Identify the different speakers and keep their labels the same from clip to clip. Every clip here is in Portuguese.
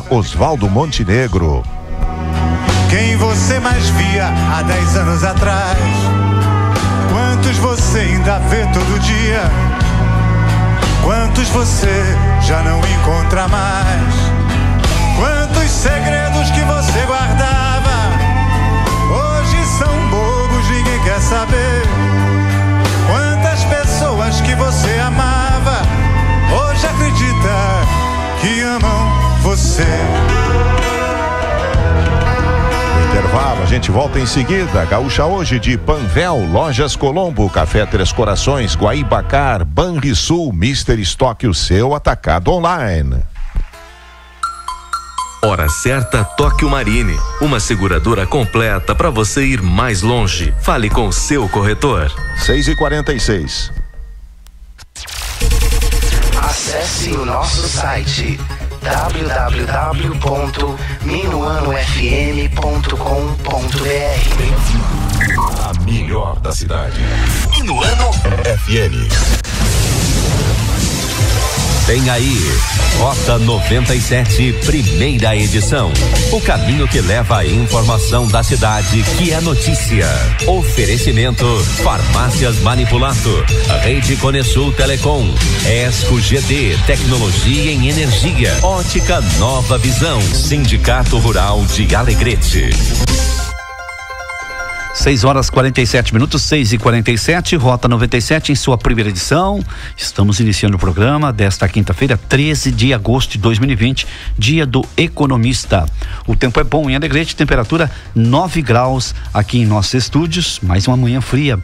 Speaker 1: Oswaldo Montenegro.
Speaker 2: Quem você mais via há 10 anos atrás? Quantos você ainda vê todo dia? Quantos você já não encontra mais? Quantos segredos que você guardava hoje são bobos, ninguém quer saber. Quantas pessoas que você amava hoje acredita que amam você.
Speaker 1: Intervalo, a gente volta em seguida. Gaúcha hoje de Panvel, Lojas Colombo, Café Três Corações, Guaibacar, Banrisul, Mister Estoque, o seu atacado online.
Speaker 3: Hora certa, Tóquio Marine, uma seguradora completa para você ir mais longe. Fale com o seu corretor.
Speaker 1: 6h46.
Speaker 4: Acesse o nosso site www.minuanofm.com.br.
Speaker 5: A melhor da cidade.
Speaker 4: Minuano
Speaker 5: FM.
Speaker 6: Vem aí, Rota 97, primeira edição. O caminho que leva a informação da cidade, que é notícia. Oferecimento, Farmácias Manipulato, Rede Conesul Telecom, Esco GD, Tecnologia em Energia, Ótica Nova Visão, Sindicato Rural de Alegrete.
Speaker 7: 6h47, 6h47, Rota 97 em sua primeira edição. Estamos iniciando o programa desta quinta-feira, 13 de agosto de 2020, dia do economista. O tempo é bom em Alegrete, temperatura 9 graus aqui em nossos estúdios, mais uma manhã fria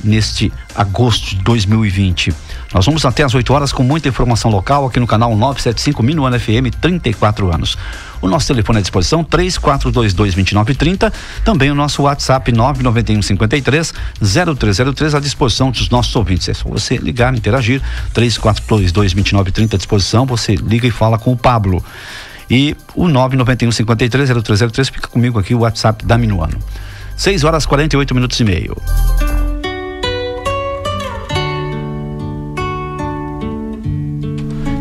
Speaker 7: neste agosto de 2020. Nós vamos até às 8 horas com muita informação local aqui no canal 975 Minuano FM, 34 anos. O nosso telefone à disposição 3422-2930, também o nosso WhatsApp 99153-0303 à disposição dos nossos ouvintes. É só você ligar, interagir, 3422-2930 à disposição, você liga e fala com o Pablo. E o 99153-0303 fica comigo aqui o WhatsApp da Minuano. 6h48 e meio.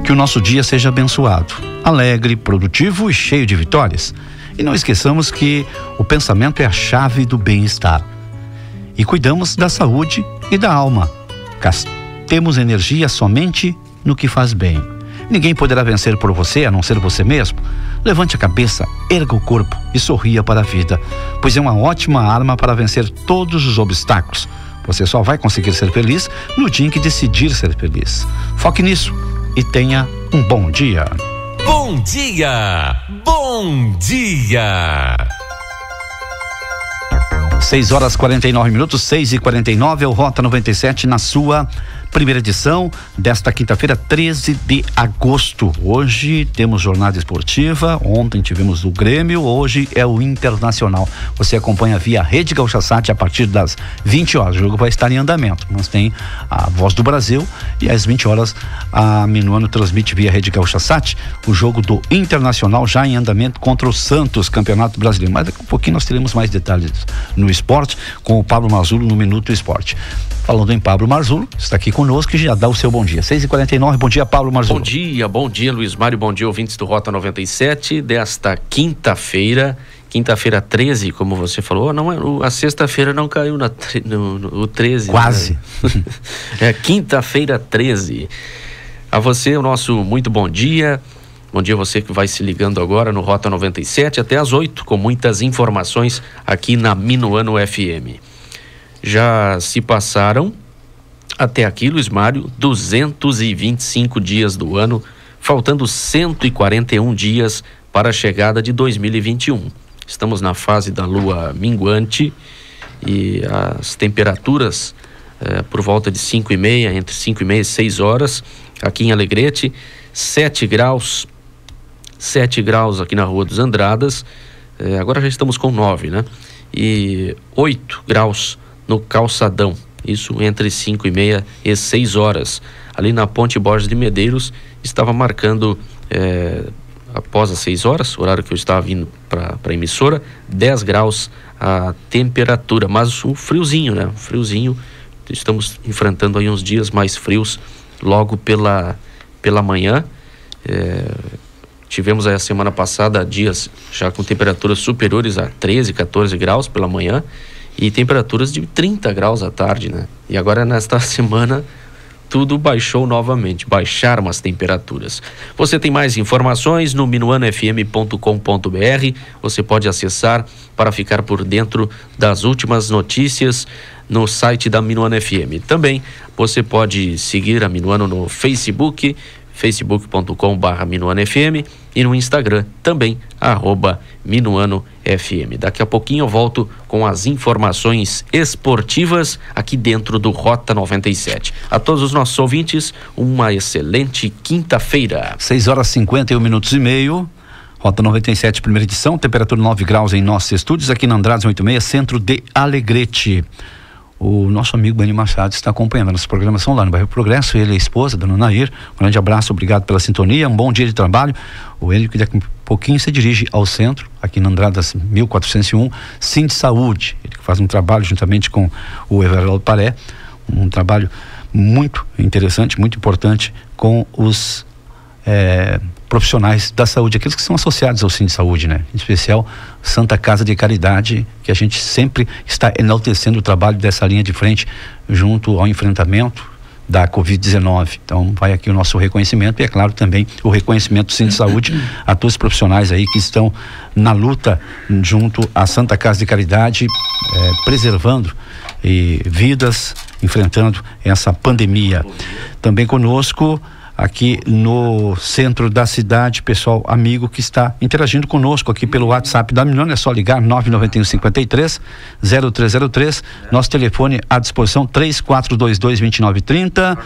Speaker 7: Que o nosso dia seja abençoado, alegre, produtivo e cheio de vitórias. E não esqueçamos que o pensamento é a chave do bem-estar. E cuidamos da saúde e da alma. Gastemos energia somente no que faz bem. Ninguém poderá vencer por você a não ser você mesmo. Levante a cabeça, erga o corpo e sorria para a vida, pois é uma ótima arma para vencer todos os obstáculos. Você só vai conseguir ser feliz no dia em que decidir ser feliz. Foque nisso e tenha um bom dia.
Speaker 6: Bom dia! Bom dia!
Speaker 7: 6h49, 6h49 é o Rota 97 na sua primeira edição desta quinta-feira, 13 de agosto. Hoje temos jornada esportiva, ontem tivemos o Grêmio, hoje é o Internacional. Você acompanha via Rede Gaúcha Sat a partir das 20 horas. O jogo vai estar em andamento. Nós tem a Voz do Brasil e às 20 horas a Minuano transmite via Rede Gaúcha Sat o jogo do Internacional já em andamento contra o Santos, Campeonato Brasileiro. Mas daqui a pouquinho nós teremos mais detalhes no esporte com o Pablo Marzulo no Minuto Esporte. Falando em Pablo Marzulo, está aqui conosco e já dá o seu bom dia. 6h49, bom dia, Pablo Marzulo.
Speaker 8: Bom dia, Luiz Mário, bom dia, ouvintes do Rota 97, desta quinta-feira 13, como você falou, não é, a sexta-feira não caiu no 13.
Speaker 7: Quase.
Speaker 8: Né? É quinta-feira 13. A você, o nosso muito bom dia. Bom dia você que vai se ligando agora no Rota 97 até às 8, com muitas informações aqui na Minuano FM. Já se passaram até aqui, Luiz Mário, 225 dias do ano, faltando 141 dias para a chegada de 2021. Estamos na fase da lua minguante e as temperaturas por volta de 5h30, entre 5h30 e 6 horas, aqui em Alegrete, 7 graus aqui na Rua dos Andradas, agora já estamos com 9, né? E 8 graus no Calçadão, isso entre 5h30 e 6 horas. Ali na Ponte Borges de Medeiros estava marcando, após as 6 horas, horário que eu estava vindo para a emissora, 10 graus a temperatura, mas um friozinho, né? Friozinho, estamos enfrentando aí uns dias mais frios logo pela manhã. tivemos aí a semana passada dias já com temperaturas superiores a 13, 14 graus pela manhã e temperaturas de 30 graus à tarde, né? E agora nesta semana tudo baixou novamente, baixaram as temperaturas. Você tem mais informações no minuanofm.com.br, você pode acessar para ficar por dentro das últimas notícias no site da Minuano FM. Também você pode seguir a Minuano no Facebook, facebook.com/minuanofm e no Instagram também, @minuanofm. Daqui a pouquinho eu volto com as informações esportivas aqui dentro do Rota 97. A todos os nossos ouvintes, uma excelente quinta-feira.
Speaker 7: 6h51 Rota 97, primeira edição, temperatura 9 graus em nossos estúdios, aqui na Andrades 86, centro de Alegrete. O nosso amigo Beni Machado está acompanhando a nossa programação lá no bairro Progresso, ele e a esposa, dona Nair. Um grande abraço, obrigado pela sintonia, um bom dia de trabalho. O Hélio, que daqui a pouquinho se dirige ao centro, aqui na Andradas 1401, Sim de Saúde. Ele faz um trabalho juntamente com o Everaldo Paré, um trabalho muito interessante, muito importante com os profissionais da saúde, aqueles que são associados ao Sim de Saúde, né? Em especial Santa Casa de Caridade, que a gente sempre está enaltecendo o trabalho dessa linha de frente junto ao enfrentamento da Covid-19. Então vai aqui o nosso reconhecimento e, é claro, também o reconhecimento do Sim de Saúde a todos os profissionais aí que estão na luta junto à Santa Casa de Caridade, preservando vidas, enfrentando essa pandemia. Também conosco aqui no centro da cidade, pessoal amigo que está interagindo conosco aqui pelo WhatsApp da Minuano, é só ligar 99153-0303, nosso telefone à disposição 3422-2930,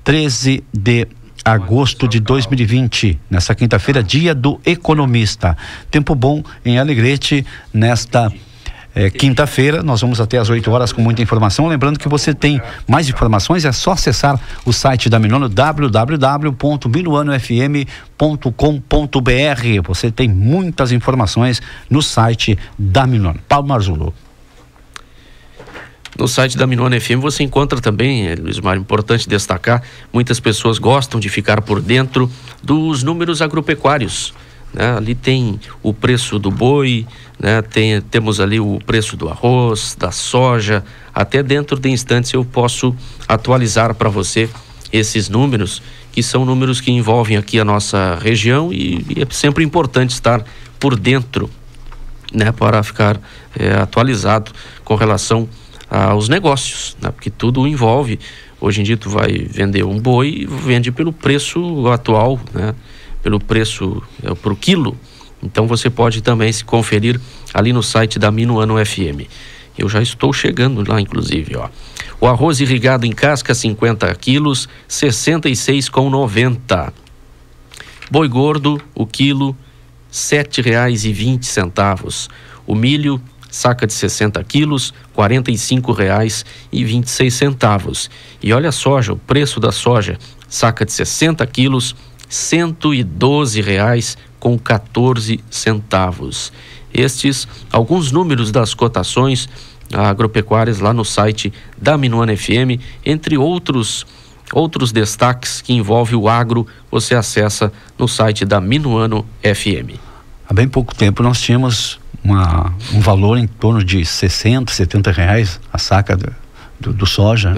Speaker 7: 13 de agosto de 2020, nessa quinta-feira, dia do economista. Tempo bom em Alegrete nesta quinta-feira. Nós vamos até às 8 horas com muita informação. Lembrando que você tem mais informações, é só acessar o site da Minuano, www.minuanofm.com.br. Você tem muitas informações no site da Minuano. Paulo Marzullo.
Speaker 8: No site da Minuano FM você encontra também, Luiz Mário, importante destacar, muitas pessoas gostam de ficar por dentro dos números agropecuários, né? Ali tem o preço do boi, né? Temos ali o preço do arroz, da soja. Até dentro de instantes eu posso atualizar para você esses números, que são números que envolvem aqui a nossa região e é sempre importante estar por dentro, né? Para ficar atualizado com relação aos negócios, né? Porque tudo envolve. Hoje em dia tu vai vender um boi, vende pelo preço atual, né? Pelo preço por quilo. Então você pode também se conferir ali no site da Minuano FM. Eu já estou chegando lá, inclusive, ó. O arroz irrigado em casca, 50 quilos, R$ 66,90. Boi gordo, o quilo, R$ 7,20. O milho, saca de 60 quilos, R$ 45,26. E olha a soja, o preço da soja, saca de 60 quilos, R$ 112,14. Estes, alguns números das cotações agropecuárias lá no site da Minuano FM, entre outros destaques que envolvem o agro, você acessa no site da Minuano FM.
Speaker 7: Há bem pouco tempo nós tínhamos um valor em torno de 60, 70 reais a saca do soja,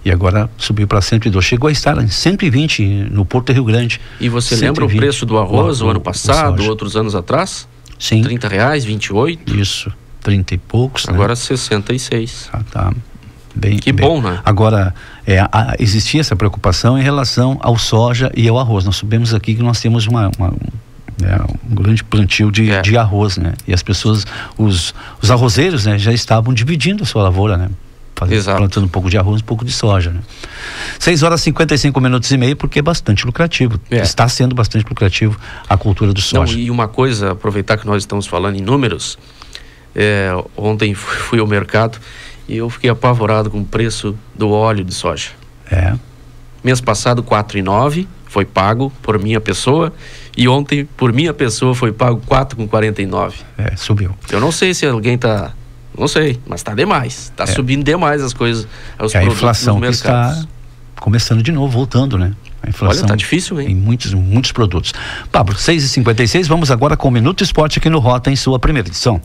Speaker 7: e agora subiu para 102, chegou a estar em 120 no Porto do Rio Grande.
Speaker 8: E você lembra o preço do arroz o ano passado, outros anos atrás?
Speaker 7: Sim.
Speaker 8: R$30, 28?
Speaker 7: Isso, 30 e poucos.
Speaker 8: Agora,
Speaker 7: né? 66. Tá bem.
Speaker 8: Que bem bom, né?
Speaker 7: Agora, existia essa preocupação em relação ao soja e ao arroz. Nós sabemos aqui que nós temos um grande plantio de arroz, né? E as pessoas, os arrozeiros, né, já estavam dividindo a sua lavoura, né? Plantando um pouco de arroz, um pouco de soja, né? 6h55 porque é bastante lucrativo. Está sendo bastante lucrativo a cultura do soja.
Speaker 8: Não, e uma coisa, aproveitar que nós estamos falando em números, ontem fui ao mercado e eu fiquei apavorado com o preço do óleo de soja. Mês passado, R$ 4,9 foi pago por minha pessoa, e ontem, por minha pessoa, foi pago R$ 4,49.
Speaker 7: Subiu.
Speaker 8: Eu não sei se alguém está... Não sei, mas está demais. Está subindo demais as coisas, os produtos
Speaker 7: a inflação que está começando de novo, voltando, né? A inflação.
Speaker 8: Olha, tá difícil, hein?
Speaker 7: Em muitos produtos. Pablo, 6h56, vamos agora com o Minuto Esporte aqui no Rota, em sua primeira edição.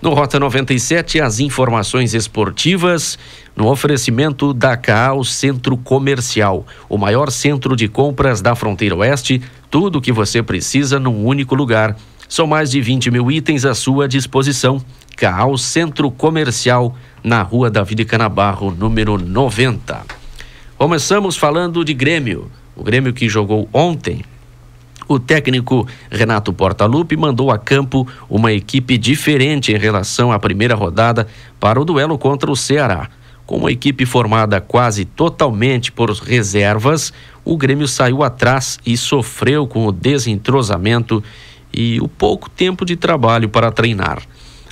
Speaker 8: No Rota 97, as informações esportivas no oferecimento da CAAL Centro Comercial, o maior centro de compras da fronteira oeste, tudo o que você precisa num único lugar. São mais de 20 mil itens à sua disposição. CAAL Centro Comercial, na Rua Davi Canabarro, número 90. Começamos falando de Grêmio. O Grêmio que jogou ontem. O técnico Renato Portaluppi mandou a campo uma equipe diferente em relação à primeira rodada para o duelo contra o Ceará. Com uma equipe formada quase totalmente por reservas, o Grêmio saiu atrás e sofreu com o desentrosamento e o pouco tempo de trabalho para treinar.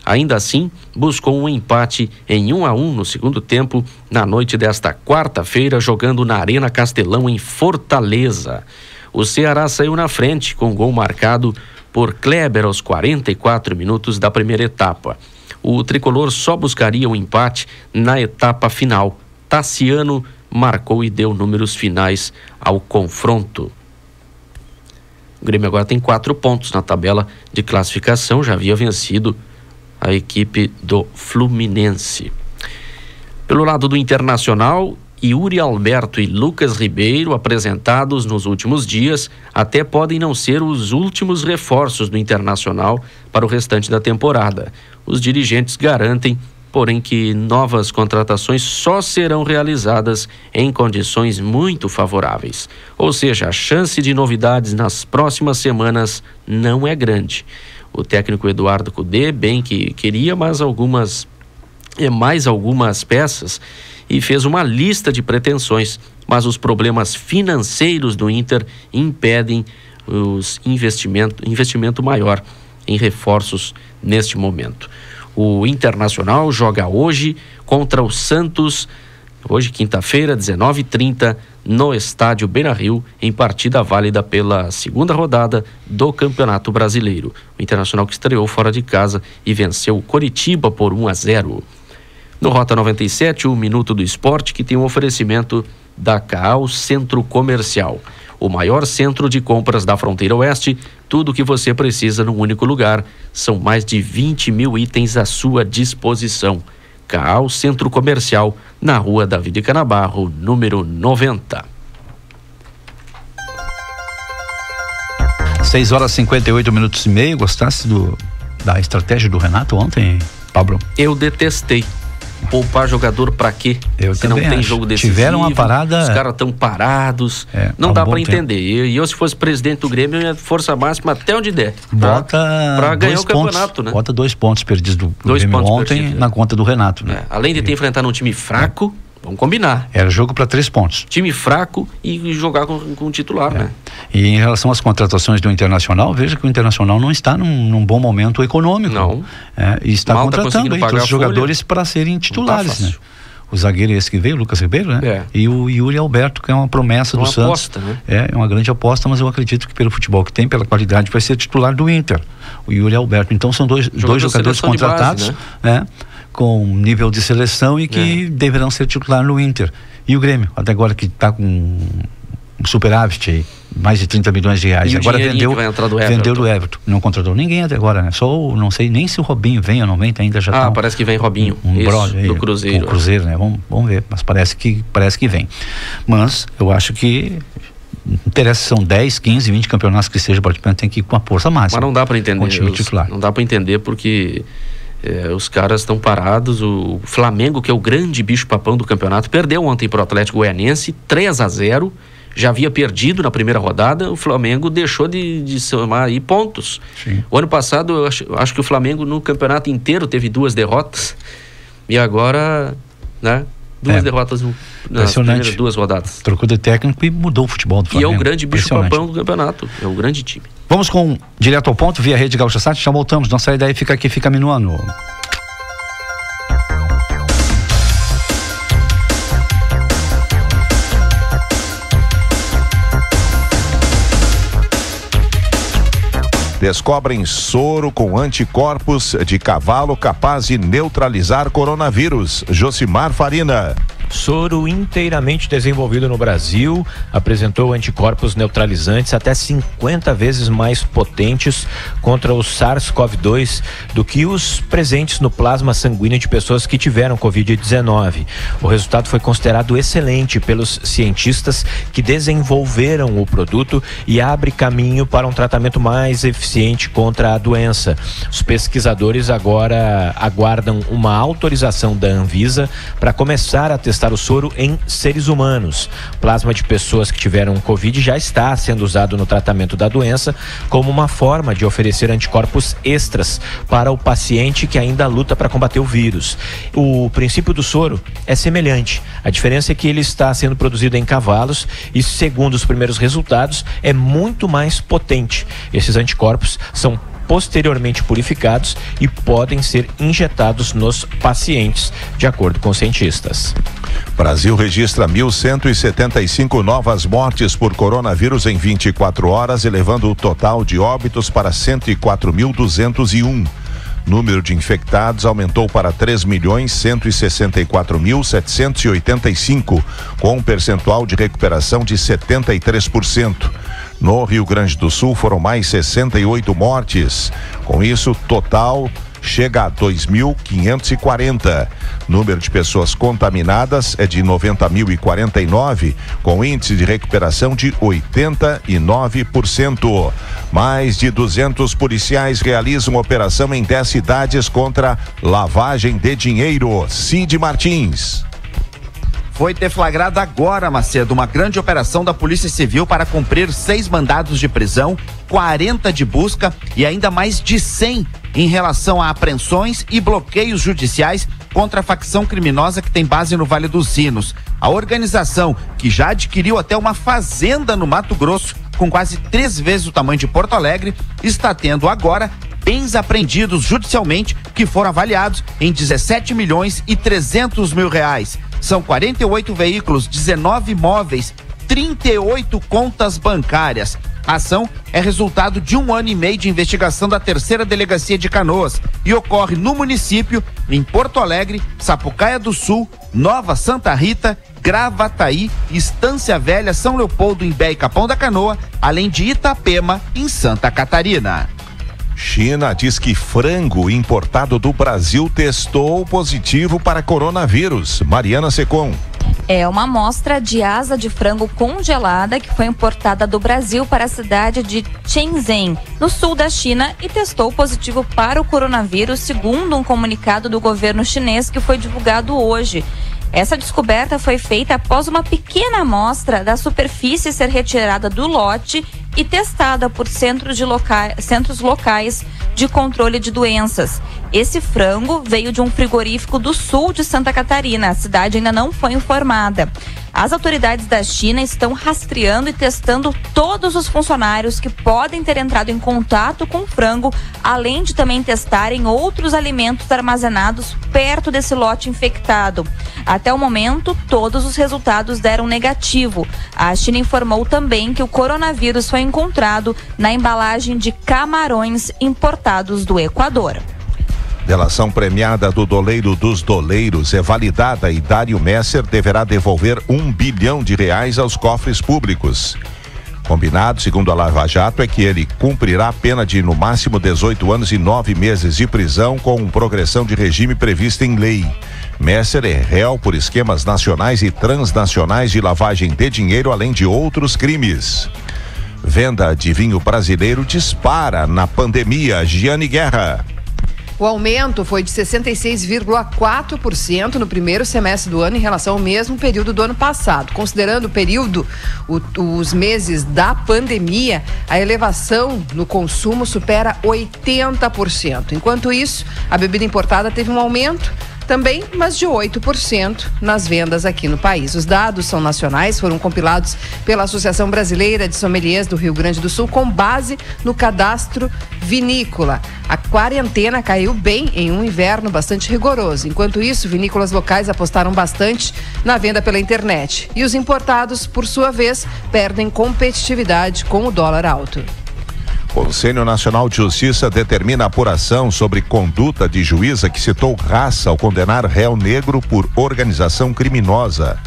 Speaker 8: Ainda assim, buscou um empate em 1-1 no segundo tempo, na noite desta quarta-feira, jogando na Arena Castelão, em Fortaleza. O Ceará saiu na frente com gol marcado por Kleber aos 44 minutos da primeira etapa. O tricolor só buscaria um empate na etapa final. Tassiano marcou e deu números finais ao confronto. O Grêmio agora tem 4 pontos na tabela de classificação, já havia vencido a equipe do Fluminense. Pelo lado do Internacional, Yuri Alberto e Lucas Ribeiro, apresentados nos últimos dias, até podem não ser os últimos reforços do Internacional para o restante da temporada. Os dirigentes garantem, porém, que novas contratações só serão realizadas em condições muito favoráveis. Ou seja, a chance de novidades nas próximas semanas não é grande. O técnico Eduardo Cudê, bem que queria mais algumas peças, e fez uma lista de pretensões, mas os problemas financeiros do Inter impedem os investimento maior em reforços neste momento. O Internacional joga hoje contra o Santos, hoje quinta-feira, 19h30, no estádio Beira-Rio, em partida válida pela segunda rodada do Campeonato Brasileiro. O Internacional que estreou fora de casa e venceu o Coritiba por 1-0. No Rota 97, o Minuto do Esporte, que tem um oferecimento da CAAL Centro Comercial, o maior centro de compras da fronteira oeste, tudo o que você precisa num único lugar. São mais de 20 mil itens à sua disposição. CAAL Centro Comercial, na Rua Davi Canabarro, número 90.
Speaker 7: 6h58 Gostasse da estratégia do Renato ontem, Pablo?
Speaker 8: Eu detestei. Poupar jogador pra quê? Se não tem jogo decisivo,
Speaker 7: tiveram uma parada.
Speaker 8: Os caras estão parados, não dá pra entender. E eu, se fosse presidente do Grêmio, eu ia força máxima até onde der. Pra ganhar o campeonato, né?
Speaker 7: Bota 2 pontos perdidos do Grêmio ontem na conta do Renato, né?
Speaker 8: Além de ter enfrentado um time fraco, vamos combinar.
Speaker 7: Era jogo para 3 pontos.
Speaker 8: Time fraco e jogar com o titular, né?
Speaker 7: E em relação às contratações do Internacional, veja que o Internacional não está num bom momento econômico.
Speaker 8: Não.
Speaker 7: E está contratando aí todos os jogadores para serem titulares, né? O zagueiro esse que veio, o Lucas Ribeiro, né? E o Yuri Alberto, que é uma promessa do Santos.
Speaker 8: Aposta, né?
Speaker 7: É uma grande aposta, mas eu acredito que pelo futebol que tem, pela qualidade, vai ser titular do Inter, o Yuri Alberto. Então são dois jogadores contratados, base, né? Com nível de seleção e que deverão ser titular no Inter. E o Grêmio, até agora que está com um superávit aí, mais de 30 milhões de reais.
Speaker 8: E
Speaker 7: agora vendeu
Speaker 8: do
Speaker 7: Everton. Não contratou ninguém até agora, né? Só não sei nem se o Robinho vem ou não vem, ainda já tá.
Speaker 8: Parece que vem Robinho. Do Cruzeiro.
Speaker 7: O Cruzeiro, né? Vamos ver, mas parece que vem. Mas eu acho que interessa, são 10, 15, 20 campeonatos que seja participante, tem que ir com a força máxima.
Speaker 8: Mas não dá para entender.
Speaker 7: Titular.
Speaker 8: Não dá para entender porque os caras estão parados. O Flamengo, que é o grande bicho-papão do campeonato, perdeu ontem pro Atlético Goianiense 3-0. Já havia perdido na primeira rodada, o Flamengo deixou de somar aí pontos.
Speaker 7: Sim.
Speaker 8: O ano passado, eu acho que o Flamengo no campeonato inteiro teve 2 derrotas. E agora, né? 2 derrotas nas primeiras 2 rodadas.
Speaker 7: Trocou de técnico e mudou o futebol do Flamengo.
Speaker 8: E é o grande bicho-papão do campeonato. É um grande time.
Speaker 7: Vamos direto ao ponto, via Rede Gaúcha Sat. Já voltamos. Não sai daí, fica aqui, fica minuano.
Speaker 1: Descobrem soro com anticorpos de cavalo capaz de neutralizar coronavírus. Josimar Farina.
Speaker 9: Soro inteiramente desenvolvido no Brasil, apresentou anticorpos neutralizantes até 50 vezes mais potentes contra o SARS-CoV-2 do que os presentes no plasma sanguíneo de pessoas que tiveram Covid-19. O resultado foi considerado excelente pelos cientistas que desenvolveram o produto e abre caminho para um tratamento mais eficiente contra a doença. Os pesquisadores agora aguardam uma autorização da Anvisa para começar a testar o soro em seres humanos. Plasma de pessoas que tiveram Covid já está sendo usado no tratamento da doença como uma forma de oferecer anticorpos extras para o paciente que ainda luta para combater o vírus. O princípio do soro é semelhante. A diferença é que ele está sendo produzido em cavalos e, segundo os primeiros resultados, é muito mais potente. Esses anticorpos são posteriormente purificados e podem ser injetados nos pacientes, de acordo com cientistas.
Speaker 1: Brasil registra 1.175 novas mortes por coronavírus em 24 horas, elevando o total de óbitos para 104.201. Número de infectados aumentou para 3.164.785, com um percentual de recuperação de 73%. No Rio Grande do Sul foram mais 68 mortes. Com isso, total chega a 2.540. Número de pessoas contaminadas é de 90.049, com índice de recuperação de 89%. Mais de 200 policiais realizam operação em 10 cidades contra lavagem de dinheiro. Cid Martins.
Speaker 10: Foi deflagrada agora, Macedo, uma grande operação da Polícia Civil para cumprir 6 mandados de prisão, 40 de busca e ainda mais de 100 em relação a apreensões e bloqueios judiciais contra a facção criminosa que tem base no Vale dos Sinos. A organização, que já adquiriu até uma fazenda no Mato Grosso, com quase 3 vezes o tamanho de Porto Alegre, está tendo agora bens apreendidos judicialmente que foram avaliados em 17 milhões e 300 mil reais. São 48 veículos, 19 imóveis, 38 contas bancárias. A ação é resultado de 1 ano e meio de investigação da 3ª Delegacia de Canoas e ocorre no município, em Porto Alegre, Sapucaia do Sul, Nova Santa Rita, Gravataí, Estância Velha, São Leopoldo, Imbé e Capão da Canoa, além de Itapema, em Santa Catarina.
Speaker 1: China diz que frango importado do Brasil testou positivo para coronavírus. Mariana Secom.
Speaker 11: É uma amostra de asa de frango congelada que foi importada do Brasil para a cidade de Shenzhen, no sul da China, e testou positivo para o coronavírus, segundo um comunicado do governo chinês que foi divulgado hoje. Essa descoberta foi feita após uma pequena amostra da superfície ser retirada do lote e testada por centros locais de controle de doenças. Esse frango veio de um frigorífico do sul de Santa Catarina. A cidade ainda não foi informada. As autoridades da China estão rastreando e testando todos os funcionários que podem ter entrado em contato com o frango, além de também testarem outros alimentos armazenados perto desse lote infectado. Até o momento, todos os resultados deram negativo. A China informou também que o coronavírus foi encontrado na embalagem de camarões importados do Equador.
Speaker 1: Delação premiada do doleiro dos doleiros é validada e Dário Messer deverá devolver R$1 bilhão aos cofres públicos. Combinado, segundo a Lava Jato, é que ele cumprirá a pena de no máximo 18 anos e 9 meses de prisão com progressão de regime prevista em lei. Messer é réu por esquemas nacionais e transnacionais de lavagem de dinheiro, além de outros crimes. Venda de vinho brasileiro dispara na pandemia. Giane Guerra.
Speaker 12: O aumento foi de 66,4% no primeiro semestre do ano em relação ao mesmo período do ano passado. Considerando o período, os meses da pandemia, a elevação no consumo supera 80%. Enquanto isso, a bebida importada teve um aumento também, mas de 8% nas vendas aqui no país. Os dados são nacionais, foram compilados pela Associação Brasileira de Sommeliers do Rio Grande do Sul com base no cadastro vinícola. A quarentena caiu bem em um inverno bastante rigoroso. Enquanto isso, vinícolas locais apostaram bastante na venda pela internet. E os importados, por sua vez, perdem competitividade com o dólar alto.
Speaker 1: Conselho Nacional de Justiça determina a apuração sobre conduta de juíza que citou raça ao condenar réu negro por organização criminosa.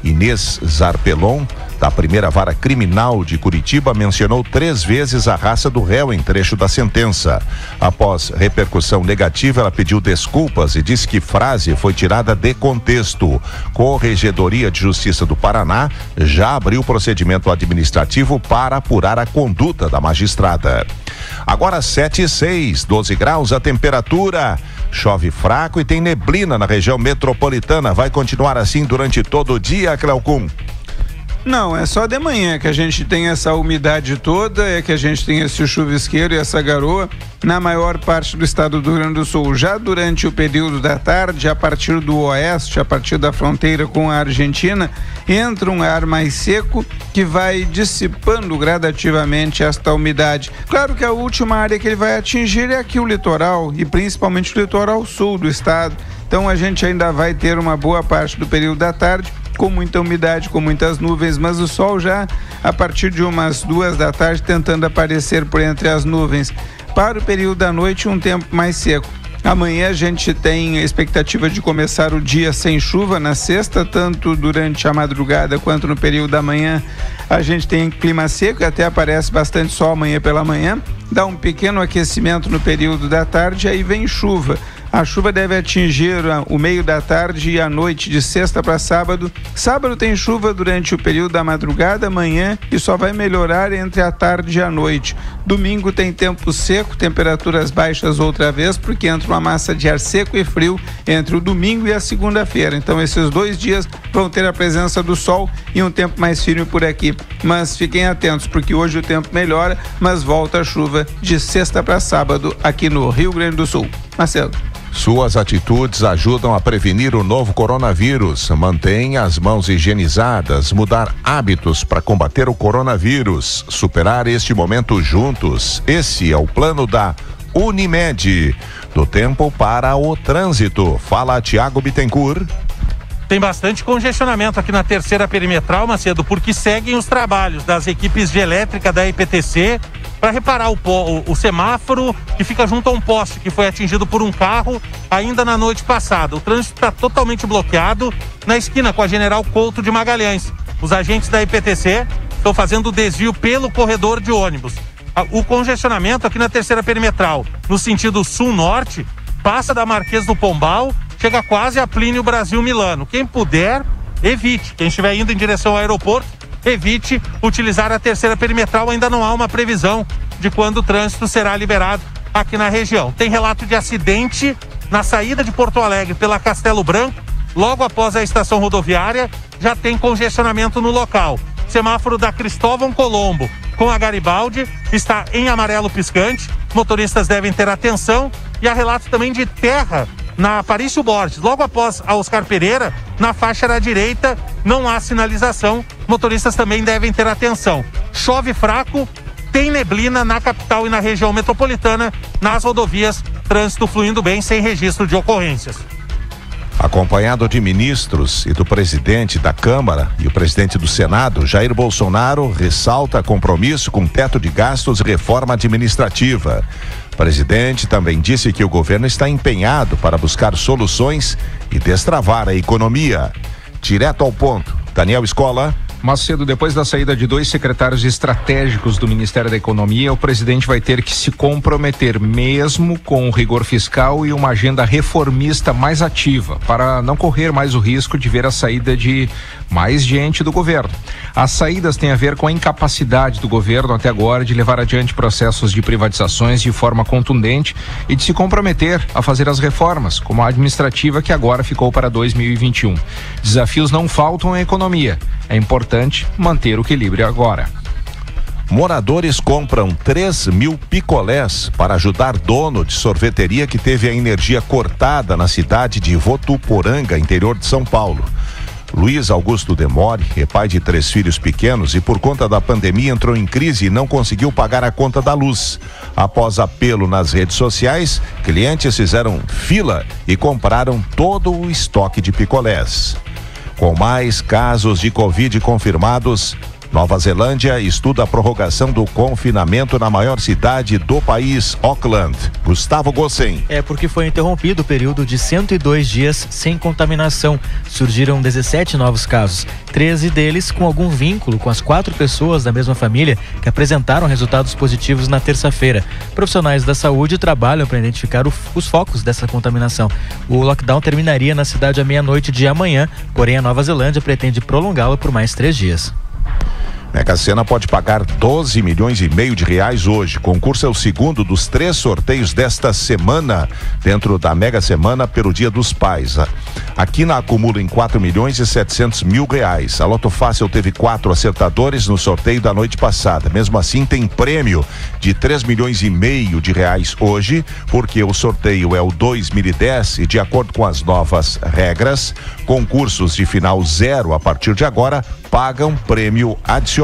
Speaker 1: Inês Zarpelon, da primeira vara criminal de Curitiba, mencionou 3 vezes a raça do réu em trecho da sentença. Após repercussão negativa, ela pediu desculpas e disse que frase foi tirada de contexto. Corregedoria de Justiça do Paraná já abriu procedimento administrativo para apurar a conduta da magistrada. Agora 7:06, 12 graus a temperatura. Chove fraco e tem neblina na região metropolitana. Vai continuar assim durante todo o dia, Cleocum?
Speaker 13: Não, é só de manhã que a gente tem essa umidade toda, é que a gente tem esse chuvisqueiro e essa garoa na maior parte do estado do Rio Grande do Sul. Já durante o período da tarde, a partir do oeste, a partir da fronteira com a Argentina, entra um ar mais seco que vai dissipando gradativamente esta umidade. Claro que a última área que ele vai atingir é aqui o litoral, e principalmente o litoral sul do estado. Então a gente ainda vai ter uma boa parte do período da tarde com muita umidade, com muitas nuvens, mas o sol já a partir de umas 2 da tarde tentando aparecer por entre as nuvens. Para o período da noite, um tempo mais seco. Amanhã a gente tem a expectativa de começar o dia sem chuva na sexta, tanto durante a madrugada quanto no período da manhã. A gente tem clima seco, até aparece bastante sol amanhã pela manhã, dá um pequeno aquecimento no período da tarde, aí vem chuva. A chuva deve atingir o meio da tarde e a noite de sexta para sábado. Sábado tem chuva durante o período da madrugada, amanhã, e só vai melhorar entre a tarde e a noite. Domingo tem tempo seco, temperaturas baixas outra vez, porque entra uma massa de ar seco e frio entre o domingo e a segunda-feira. Então esses 2 dias vão ter a presença do sol e um tempo mais firme por aqui. Mas fiquem atentos, porque hoje o tempo melhora, mas volta a chuva de sexta para sábado aqui no Rio Grande do Sul. Marcelo.
Speaker 1: Suas atitudes ajudam a prevenir o novo coronavírus. Mantenha as mãos higienizadas, mudar hábitos para combater o coronavírus, superar este momento juntos. Esse é o plano da Unimed. Do tempo para o trânsito. Fala Tiago Bittencourt.
Speaker 14: Tem bastante congestionamento aqui na terceira perimetral, Macedo, porque seguem os trabalhos das equipes de elétrica da IPTC para reparar o semáforo que fica junto a um poste que foi atingido por um carro ainda na noite passada. O trânsito está totalmente bloqueado na esquina com a General Couto de Magalhães. Os agentes da IPTC estão fazendo o desvio pelo corredor de ônibus. O congestionamento aqui na terceira perimetral, no sentido sul-norte, passa da Marquês do Pombal, chega quase a Plínio Brasil Milano. Quem puder, evite. Quem estiver indo em direção ao aeroporto, evite utilizar a terceira perimetral. Ainda não há uma previsão de quando o trânsito será liberado aqui na região. Tem relato de acidente na saída de Porto Alegre pela Castelo Branco, logo após a estação rodoviária, já tem congestionamento no local. Semáforo da Cristóvão Colombo com a Garibaldi está em amarelo piscante, motoristas devem ter atenção. E há relato também de terra na Aparício Borges, logo após a Oscar Pereira, na faixa da direita, não há sinalização, motoristas também devem ter atenção. Chove fraco, tem neblina na capital e na região metropolitana, nas rodovias, trânsito fluindo bem, sem registro de ocorrências.
Speaker 1: Acompanhado de ministros e do presidente da Câmara e o presidente do Senado, Jair Bolsonaro ressalta compromisso com teto de gastos e reforma administrativa. O presidente também disse que o governo está empenhado para buscar soluções e destravar a economia. Direto ao ponto, Daniel Escola.
Speaker 15: Macedo, depois da saída de 2 secretários estratégicos do Ministério da Economia, o presidente vai ter que se comprometer mesmo com o rigor fiscal e uma agenda reformista mais ativa, para não correr mais o risco de ver a saída de mais gente do governo. As saídas têm a ver com a incapacidade do governo até agora de levar adiante processos de privatizações de forma contundente e de se comprometer a fazer as reformas, como a administrativa que agora ficou para 2021. Desafios não faltam à economia. É importante manter o equilíbrio agora.
Speaker 1: Moradores compram 3.000 picolés para ajudar dono de sorveteria que teve a energia cortada na cidade de Votuporanga, interior de São Paulo. Luiz Augusto Demore é pai de 3 filhos pequenos e por conta da pandemia entrou em crise e não conseguiu pagar a conta da luz. Após apelo nas redes sociais, clientes fizeram fila e compraram todo o estoque de picolés. Com mais casos de Covid confirmados, Nova Zelândia estuda a prorrogação do confinamento na maior cidade do país, Auckland. Gustavo Gossen.
Speaker 16: É porque foi interrompido o período de 102 dias sem contaminação. Surgiram 17 novos casos, 13 deles com algum vínculo com as 4 pessoas da mesma família que apresentaram resultados positivos na terça-feira. Profissionais da saúde trabalham para identificar os focos dessa contaminação. O lockdown terminaria na cidade à meia-noite de amanhã, porém a Nova Zelândia pretende prolongá-lo por mais 3 dias.
Speaker 1: Mega Sena pode pagar 12 milhões e meio de reais hoje. Concurso é o segundo dos 3 sorteios desta semana, dentro da Mega Semana pelo Dia dos Pais. Aqui na acumula em 4 milhões e 700 mil reais. A Loto Fácil teve 4 acertadores no sorteio da noite passada. Mesmo assim, tem prêmio de 3 milhões e meio de reais hoje, porque o sorteio é o 2010 e, de acordo com as novas regras, concursos de final 0 a partir de agora pagam prêmio adicional.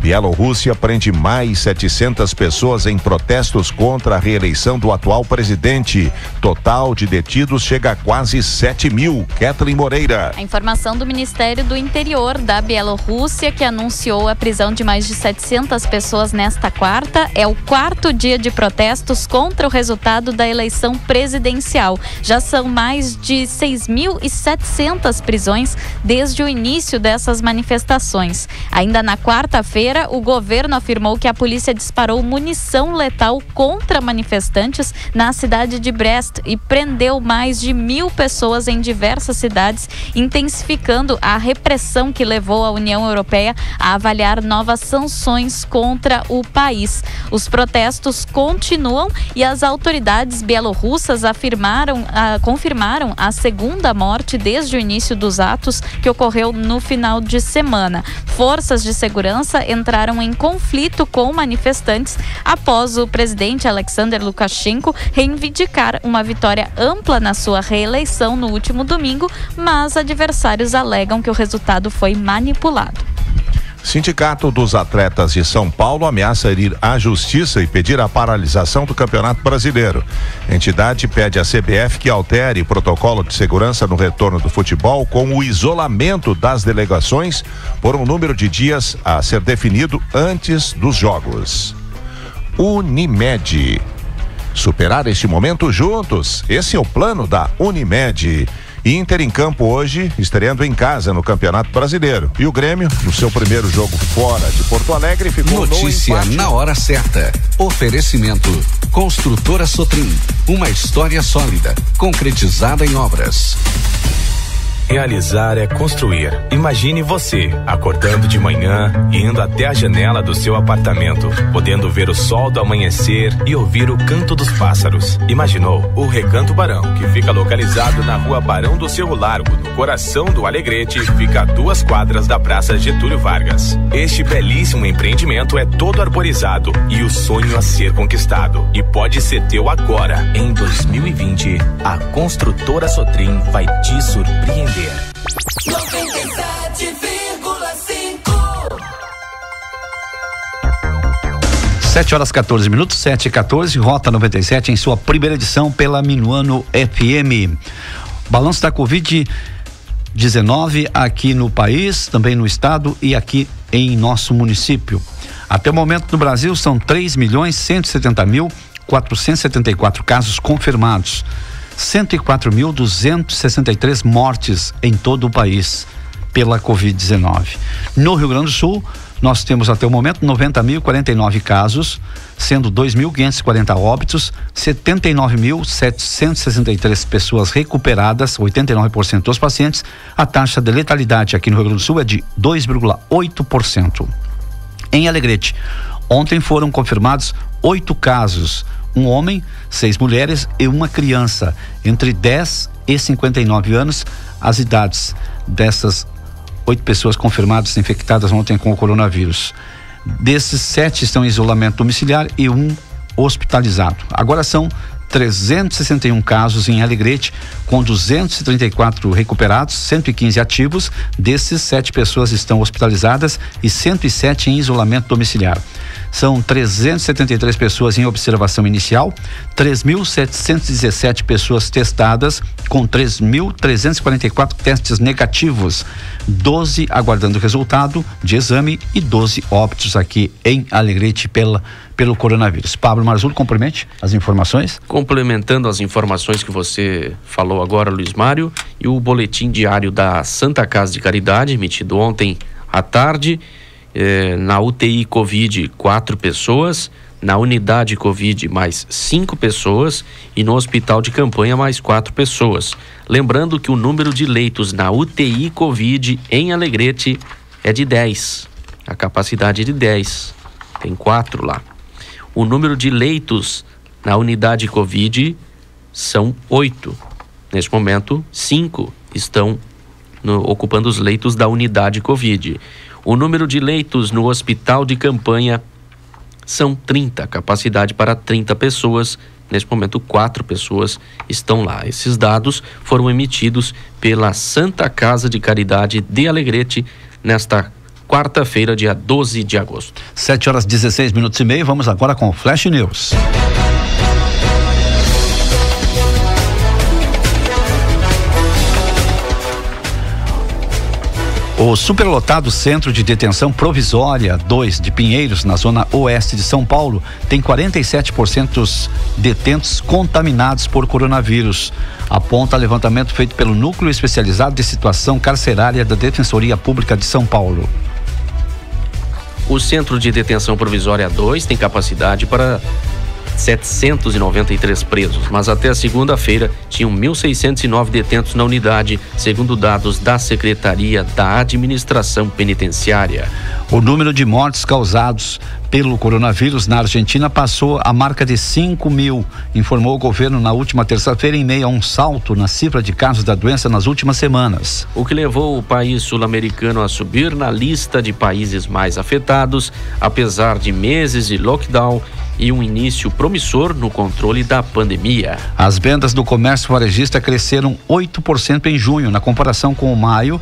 Speaker 1: Bielorrússia prende mais 700 pessoas em protestos contra a reeleição do atual presidente. Total de detidos chega a quase 7 mil. Kathleen Moreira.
Speaker 11: A informação do Ministério do Interior da Bielorrússia, que anunciou a prisão de mais de 700 pessoas nesta quarta, é o 4º dia de protestos contra o resultado da eleição presidencial. Já são mais de 6.700 prisões desde o início dessas manifestações. Ainda na quarta-feira, o governo afirmou que a polícia disparou munição letal contra manifestantes na cidade de Brest e prendeu mais de 1.000 pessoas em diversas cidades, intensificando a repressão que levou a União Europeia a avaliar novas sanções contra o país. Os protestos continuam e as autoridades bielorrussas confirmaram a segunda morte desde o início dos atos, que ocorreu no final de semana. Forças de segurança entraram em conflito com manifestantes após o presidente Alexander Lukashenko reivindicar uma vitória ampla na sua reeleição no último domingo, mas adversários alegam que o resultado foi manipulado.
Speaker 1: Sindicato dos Atletas de São Paulo ameaça ir à justiça e pedir a paralisação do Campeonato Brasileiro. A entidade pede à CBF que altere protocolo de segurança no retorno do futebol, com o isolamento das delegações por um número de dias a ser definido antes dos jogos. Unimed. Superar este momento juntos. Esse é o plano da Unimed. Inter em campo hoje, estreando em casa no Campeonato Brasileiro. E o Grêmio, no seu primeiro jogo fora de Porto Alegre, ficou
Speaker 17: Notícia
Speaker 1: no empate.
Speaker 17: Na hora certa. Oferecimento. Construtora Sotrim. Uma história sólida, concretizada em obras.
Speaker 18: Realizar é construir. Imagine você acordando de manhã, indo até a janela do seu apartamento, podendo ver o sol do amanhecer e ouvir o canto dos pássaros. Imaginou o Recanto Barão, que fica localizado na rua Barão do Cerro Largo, no coração do Alegrete, fica a 2 quadras da Praça Getúlio Vargas. Este belíssimo empreendimento é todo arborizado e o sonho a ser conquistado. E pode ser teu agora. Em 2020, a Construtora Sotrim vai te surpreender.
Speaker 19: 97,5.
Speaker 7: 7h14, 7h14, Rota 97 em sua primeira edição pela Minuano FM. Balanço da Covid-19 aqui no país, também no estado e aqui em nosso município. Até o momento no Brasil são 3.170.474 casos confirmados. 104.263 mortes em todo o país pela Covid-19. No Rio Grande do Sul, nós temos até o momento 90.049 casos, sendo 2.540 óbitos, 79.763 pessoas recuperadas, 89% dos pacientes. A taxa de letalidade aqui no Rio Grande do Sul é de 2,8%. Em Alegrete, ontem foram confirmados 8 casos. Um homem, 6 mulheres e uma criança, entre 10 e 59 anos, as idades dessas 8 pessoas confirmadas infectadas ontem com o coronavírus. Desses 7 estão em isolamento domiciliar e um hospitalizado. Agora são 361 casos em Alegrete, com 234 recuperados, 115 ativos. Desses, 7 pessoas estão hospitalizadas e 107 em isolamento domiciliar. São 373 pessoas em observação inicial, 3.717 pessoas testadas, com 3.344 testes negativos, 12 aguardando resultado de exame e 12 óbitos aqui em Alegrete pelo coronavírus. Pablo Marzullo, complemente as informações?
Speaker 8: Complementando as informações que você falou agora, Luiz Mário, e o boletim diário da Santa Casa de Caridade, emitido ontem à tarde, na UTI Covid 4 pessoas, na unidade Covid mais 5 pessoas e no hospital de campanha mais 4 pessoas. Lembrando que o número de leitos na UTI Covid em Alegrete é de 10, a capacidade é de 10, tem 4 lá. O número de leitos na unidade Covid são 8. Neste momento, 5 estão ocupando os leitos da unidade Covid. O número de leitos no hospital de campanha são 30, capacidade para 30 pessoas. Neste momento, 4 pessoas estão lá. Esses dados foram emitidos pela Santa Casa de Caridade de Alegrete nesta quarta-feira, dia 12 de agosto.
Speaker 7: 7h16:30. Vamos agora com o Flash News. O superlotado Centro de Detenção Provisória 2 de Pinheiros, na zona oeste de São Paulo, tem 47% dos detentos contaminados por coronavírus. Aponta levantamento feito pelo Núcleo Especializado de Situação Carcerária da Defensoria Pública de São Paulo.
Speaker 8: O Centro de Detenção Provisória 2 tem capacidade para 793 presos, mas até a segunda-feira tinham 1.609 detentos na unidade, segundo dados da Secretaria da Administração Penitenciária.
Speaker 7: O número de mortes causados pelo coronavírus na Argentina passou a marca de 5.000, informou o governo na última terça-feira, em meio a um salto na cifra de casos da doença nas últimas semanas.
Speaker 8: O que levou o país sul-americano a subir na lista de países mais afetados, apesar de meses de lockdown e um início promissor no controle da pandemia.
Speaker 7: As vendas do comércio varejista cresceram 8% em junho, na comparação com maio,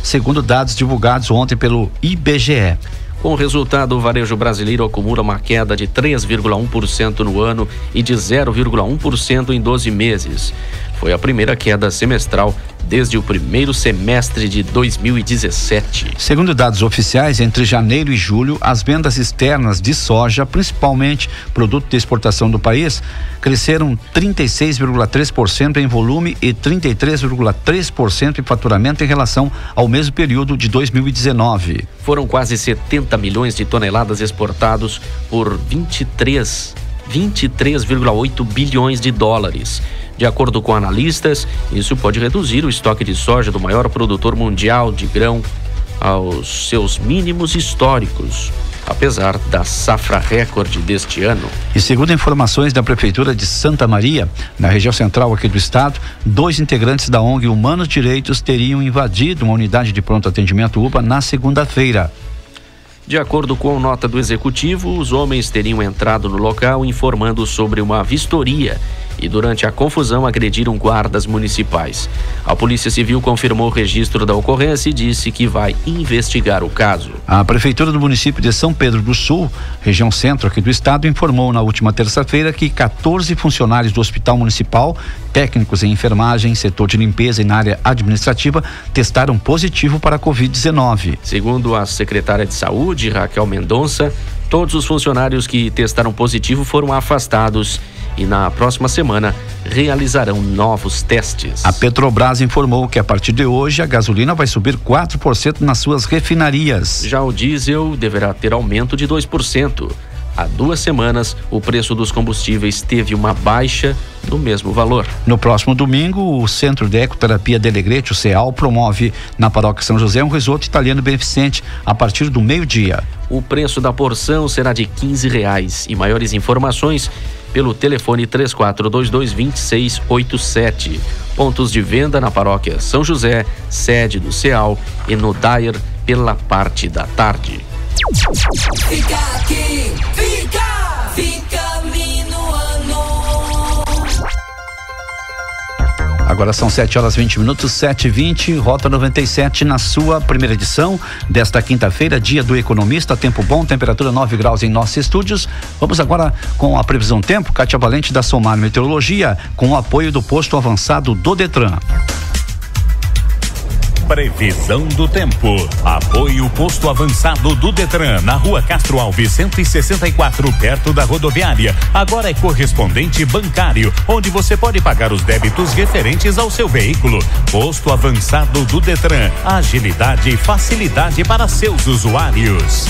Speaker 7: segundo dados divulgados ontem pelo IBGE.
Speaker 8: Com o resultado, o varejo brasileiro acumula uma queda de 3,1% no ano e de 0,1% em 12 meses. Foi a primeira queda semestral desde o primeiro semestre de 2017.
Speaker 7: Segundo dados oficiais, entre janeiro e julho, as vendas externas de soja, principalmente produto de exportação do país, cresceram 36,3% em volume e 33,3% em faturamento em relação ao mesmo período de 2019.
Speaker 8: Foram quase 70 milhões de toneladas exportados por 23,8 bilhões de dólares. De acordo com analistas, isso pode reduzir o estoque de soja do maior produtor mundial de grão aos seus mínimos históricos, apesar da safra recorde deste ano.
Speaker 7: E segundo informações da Prefeitura de Santa Maria, na região central aqui do estado, 2 integrantes da ONG Humanos Direitos teriam invadido uma unidade de pronto atendimento UPA na segunda-feira.
Speaker 8: De acordo com a nota do executivo, os homens teriam entrado no local informando sobre uma vistoria e durante a confusão agrediram guardas municipais. A Polícia Civil confirmou o registro da ocorrência e disse que vai investigar o caso.
Speaker 7: A Prefeitura do município de São Pedro do Sul, região centro aqui do estado, informou na última terça-feira que 14 funcionários do Hospital Municipal, técnicos em enfermagem, setor de limpeza e na área administrativa, testaram positivo para a Covid-19.
Speaker 8: Segundo a secretária de Saúde, Raquel Mendonça, todos os funcionários que testaram positivo foram afastados e na próxima semana realizarão novos testes.
Speaker 7: A Petrobras informou que a partir de hoje a gasolina vai subir 4% nas suas refinarias.
Speaker 8: Já o diesel deverá ter aumento de 2%. Há 2 semanas, o preço dos combustíveis teve uma baixa do mesmo valor.
Speaker 7: No próximo domingo, o Centro de Ecoterapia de Alegrete, o CEAL, promove na Paróquia São José um risoto italiano beneficente a partir do meio-dia.
Speaker 8: O preço da porção será de R$15 e maiores informações pelo telefone 3422-2687. Pontos de venda na Paróquia São José, sede do CEAL, e no Dyer pela parte da tarde.
Speaker 19: Fica aqui, fica minuano.
Speaker 7: Agora são 7h20, 7h20, Rota 97 na sua primeira edição desta quinta-feira, dia do economista, tempo bom, temperatura 9 graus em nossos estúdios. Vamos agora com a previsão do tempo, Kátia Valente da Somar Meteorologia, com o apoio do posto avançado do Detran.
Speaker 20: Previsão do tempo. Apoio posto avançado do Detran, na Rua Castro Alves 164, perto da rodoviária. Agora é correspondente bancário, onde você pode pagar os débitos referentes ao seu veículo. Posto avançado do Detran, agilidade e facilidade para seus usuários.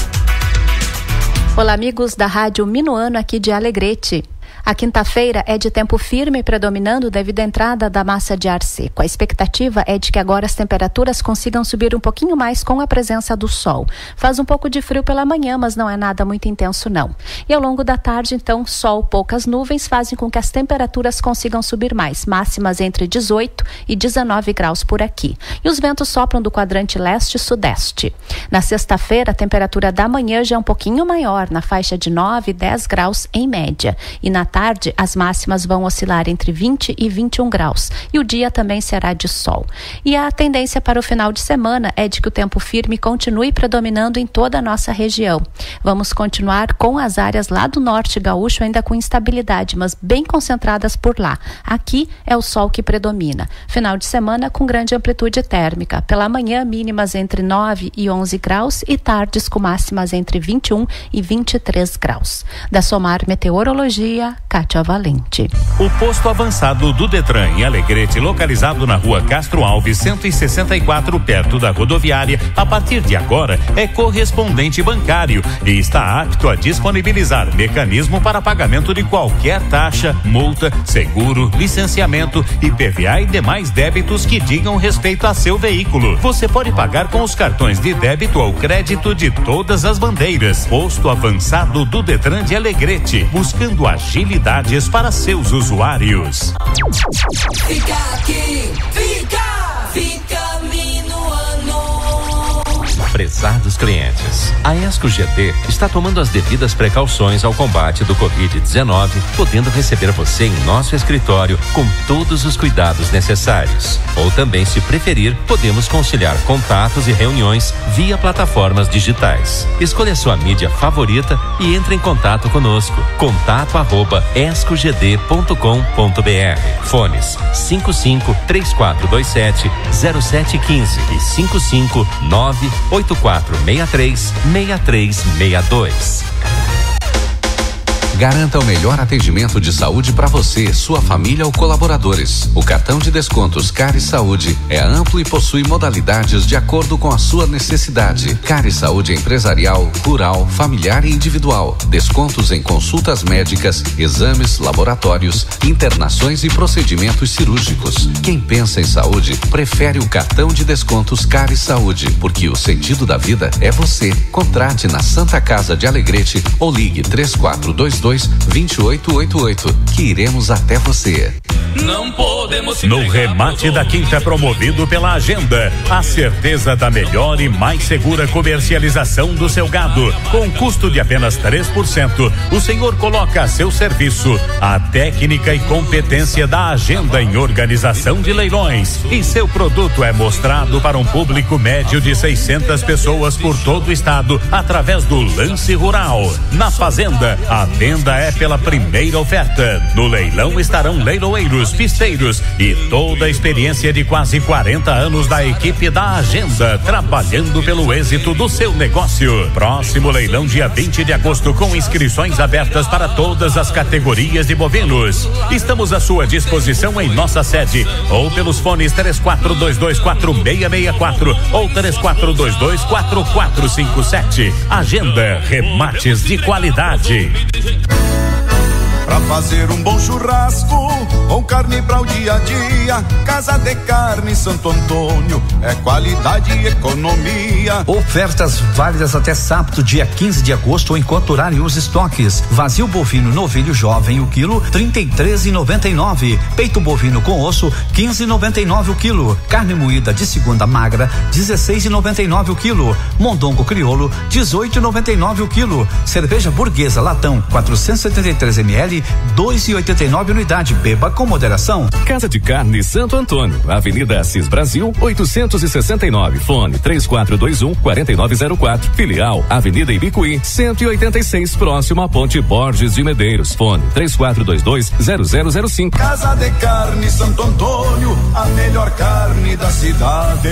Speaker 21: Olá, amigos da Rádio Minuano, aqui de Alegrete. A quinta-feira é de tempo firme predominando devido à entrada da massa de ar seco. A expectativa é de que agora as temperaturas consigam subir um pouquinho mais com a presença do sol. Faz um pouco de frio pela manhã, mas não é nada muito intenso não. E ao longo da tarde, então, sol, poucas nuvens fazem com que as temperaturas consigam subir mais, máximas entre 18 e 19 graus por aqui. E os ventos sopram do quadrante leste e sudeste. Na sexta-feira, a temperatura da manhã já é um pouquinho maior, na faixa de 9 e 10 graus em média. E na tarde, as máximas vão oscilar entre 20 e 21 graus. E o dia também será de sol. E a tendência para o final de semana é de que o tempo firme continue predominando em toda a nossa região. Vamos continuar com as áreas lá do norte gaúcho ainda com instabilidade, mas bem concentradas por lá. Aqui é o sol que predomina. Final de semana com grande amplitude térmica. Pela manhã, mínimas entre 9 e 11 graus e tardes com máximas entre 21 e 23 graus. Da Somar Meteorologia, Kátia Valente.
Speaker 20: O posto avançado do Detran em Alegrete, localizado na Rua Castro Alves 164, perto da rodoviária, a partir de agora é correspondente bancário e está apto a disponibilizar mecanismo para pagamento de qualquer taxa, multa, seguro, licenciamento, IPVA e demais débitos que digam respeito a seu veículo. Você pode pagar com os cartões de débito ou crédito de todas as bandeiras. Posto avançado do Detran de Alegrete, buscando agilidades para seus usuários.
Speaker 19: Fica aqui, fica Minuano.
Speaker 6: Prezados clientes, a Esco GT está tomando as devidas precauções ao combate do Covid-19, podendo receber você em nosso escritório com todos os cuidados necessários. Ou também, se preferir, podemos conciliar contatos e reuniões via plataformas digitais. Escolha sua mídia favorita e entre em contato conosco. contato@escogd.com.br. Fones 55-3427-0715 e 559-8463-6362.
Speaker 17: Garanta o melhor atendimento de saúde para você, sua família ou colaboradores. O cartão de descontos Cari Saúde é amplo e possui modalidades de acordo com a sua necessidade. Cari Saúde empresarial, rural, familiar e individual. Descontos em consultas médicas, exames, laboratórios, internações e procedimentos cirúrgicos. Quem pensa em saúde, prefere o cartão de descontos Cari Saúde, porque o sentido da vida é você. Contrate na Santa Casa de Alegrete ou ligue 3422-2888, que iremos até você.
Speaker 20: Não podemos. No remate da quinta promovido pela Agenda, a certeza da melhor e mais segura comercialização do seu gado, com custo de apenas 3%. O senhor coloca a seu serviço a técnica e competência da Agenda em organização de leilões, e seu produto é mostrado para um público médio de 600 pessoas por todo o estado através do Lance Rural. Na Fazenda, a venda é pela primeira oferta. No leilão estarão leiloeiros, pisteiros e toda a experiência de quase 40 anos da equipe da Agenda, trabalhando pelo êxito do seu negócio. Próximo leilão dia 20 de agosto, com inscrições abertas para todas as categorias de bovinos. Estamos à sua disposição em nossa sede ou pelos fones 34224664 ou 34224457. Agenda, remates de qualidade.
Speaker 22: Pra fazer um bom churrasco, com carne pra o dia a dia, Casa de Carne Santo Antônio, é qualidade e economia.
Speaker 7: Ofertas válidas até sábado, dia 15 de agosto, enquanto durarem os estoques. Vazio bovino novilho jovem, o quilo, R$33,99. Peito bovino com osso, R$15,99 o quilo. Carne moída de segunda magra, R$16,99 o quilo. Mondongo crioulo, R$18,99 o quilo. Cerveja burguesa latão, 473 ml, ml, 2,89 unidade. Beba com moderação.
Speaker 2: Casa de Carne Santo Antônio, Avenida Assis Brasil, 869, fone 3421-4904, filial Avenida Ibicuí, 186, próximo à Ponte Borges de Medeiros, fone 3422-0005.
Speaker 22: Casa de Carne Santo Antônio, a melhor carne da cidade.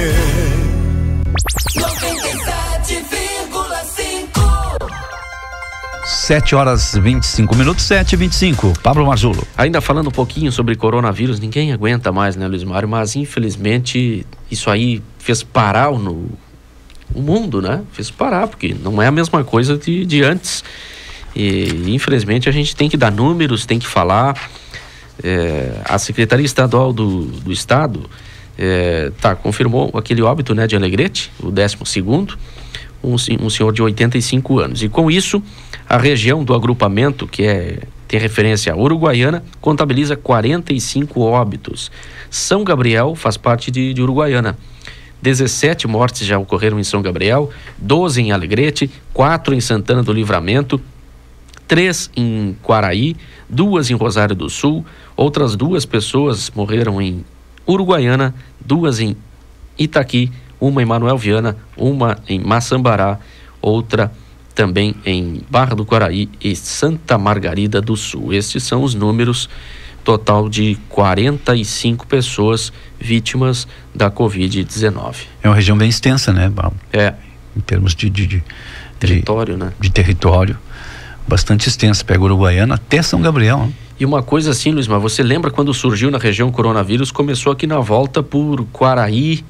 Speaker 19: 97,5.
Speaker 7: 7h25, 7h25. Pablo Marzulo.
Speaker 8: Ainda falando um pouquinho sobre coronavírus, ninguém aguenta mais, né, Luiz Mário? Mas infelizmente isso aí fez parar o mundo, né? Fez parar, porque não é a mesma coisa de antes. E infelizmente a gente tem que dar números, tem que falar. A Secretaria Estadual do Estado confirmou aquele óbito, né, de Alegrete, o 12º, um senhor de 85 anos. E com isso, a região do agrupamento, que tem referência à Uruguaiana, contabiliza 45 óbitos. São Gabriel faz parte de Uruguaiana. 17 mortes já ocorreram em São Gabriel, 12 em Alegrete, 4 em Santana do Livramento, 3 em Quaraí, 2 em Rosário do Sul, outras 2 pessoas morreram em Uruguaiana, 2 em Itaqui, uma em Manuel Viana, uma em Maçambará, outra também em Barra do Quaraí e Santa Margarida do Sul. Estes são os números total de 45 pessoas vítimas da Covid-19.
Speaker 7: É uma região bem extensa, né, Paulo? Em termos de
Speaker 8: território, né?
Speaker 7: De território, bastante extensa. Pega Uruguaiana até São Gabriel, né?
Speaker 8: E uma coisa assim, Luiz, mas você lembra quando surgiu na região o coronavírus? Começou aqui na volta por Quaraí,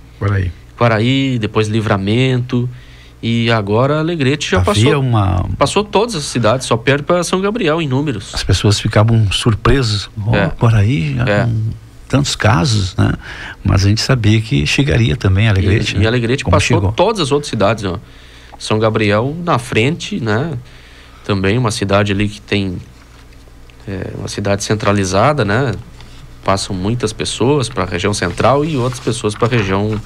Speaker 8: depois Livramento, e agora Alegrete já passou todas as cidades, só perde para São Gabriel em números.
Speaker 7: As pessoas ficavam surpresas. Quaraí, tantos casos, né? Mas a gente sabia que chegaria também a Alegrete.
Speaker 8: E Alegrete passou todas as outras cidades, ó. São Gabriel na frente, né? Também uma cidade ali que tem uma cidade centralizada, né? Passam muitas pessoas para a região central e outras pessoas para a região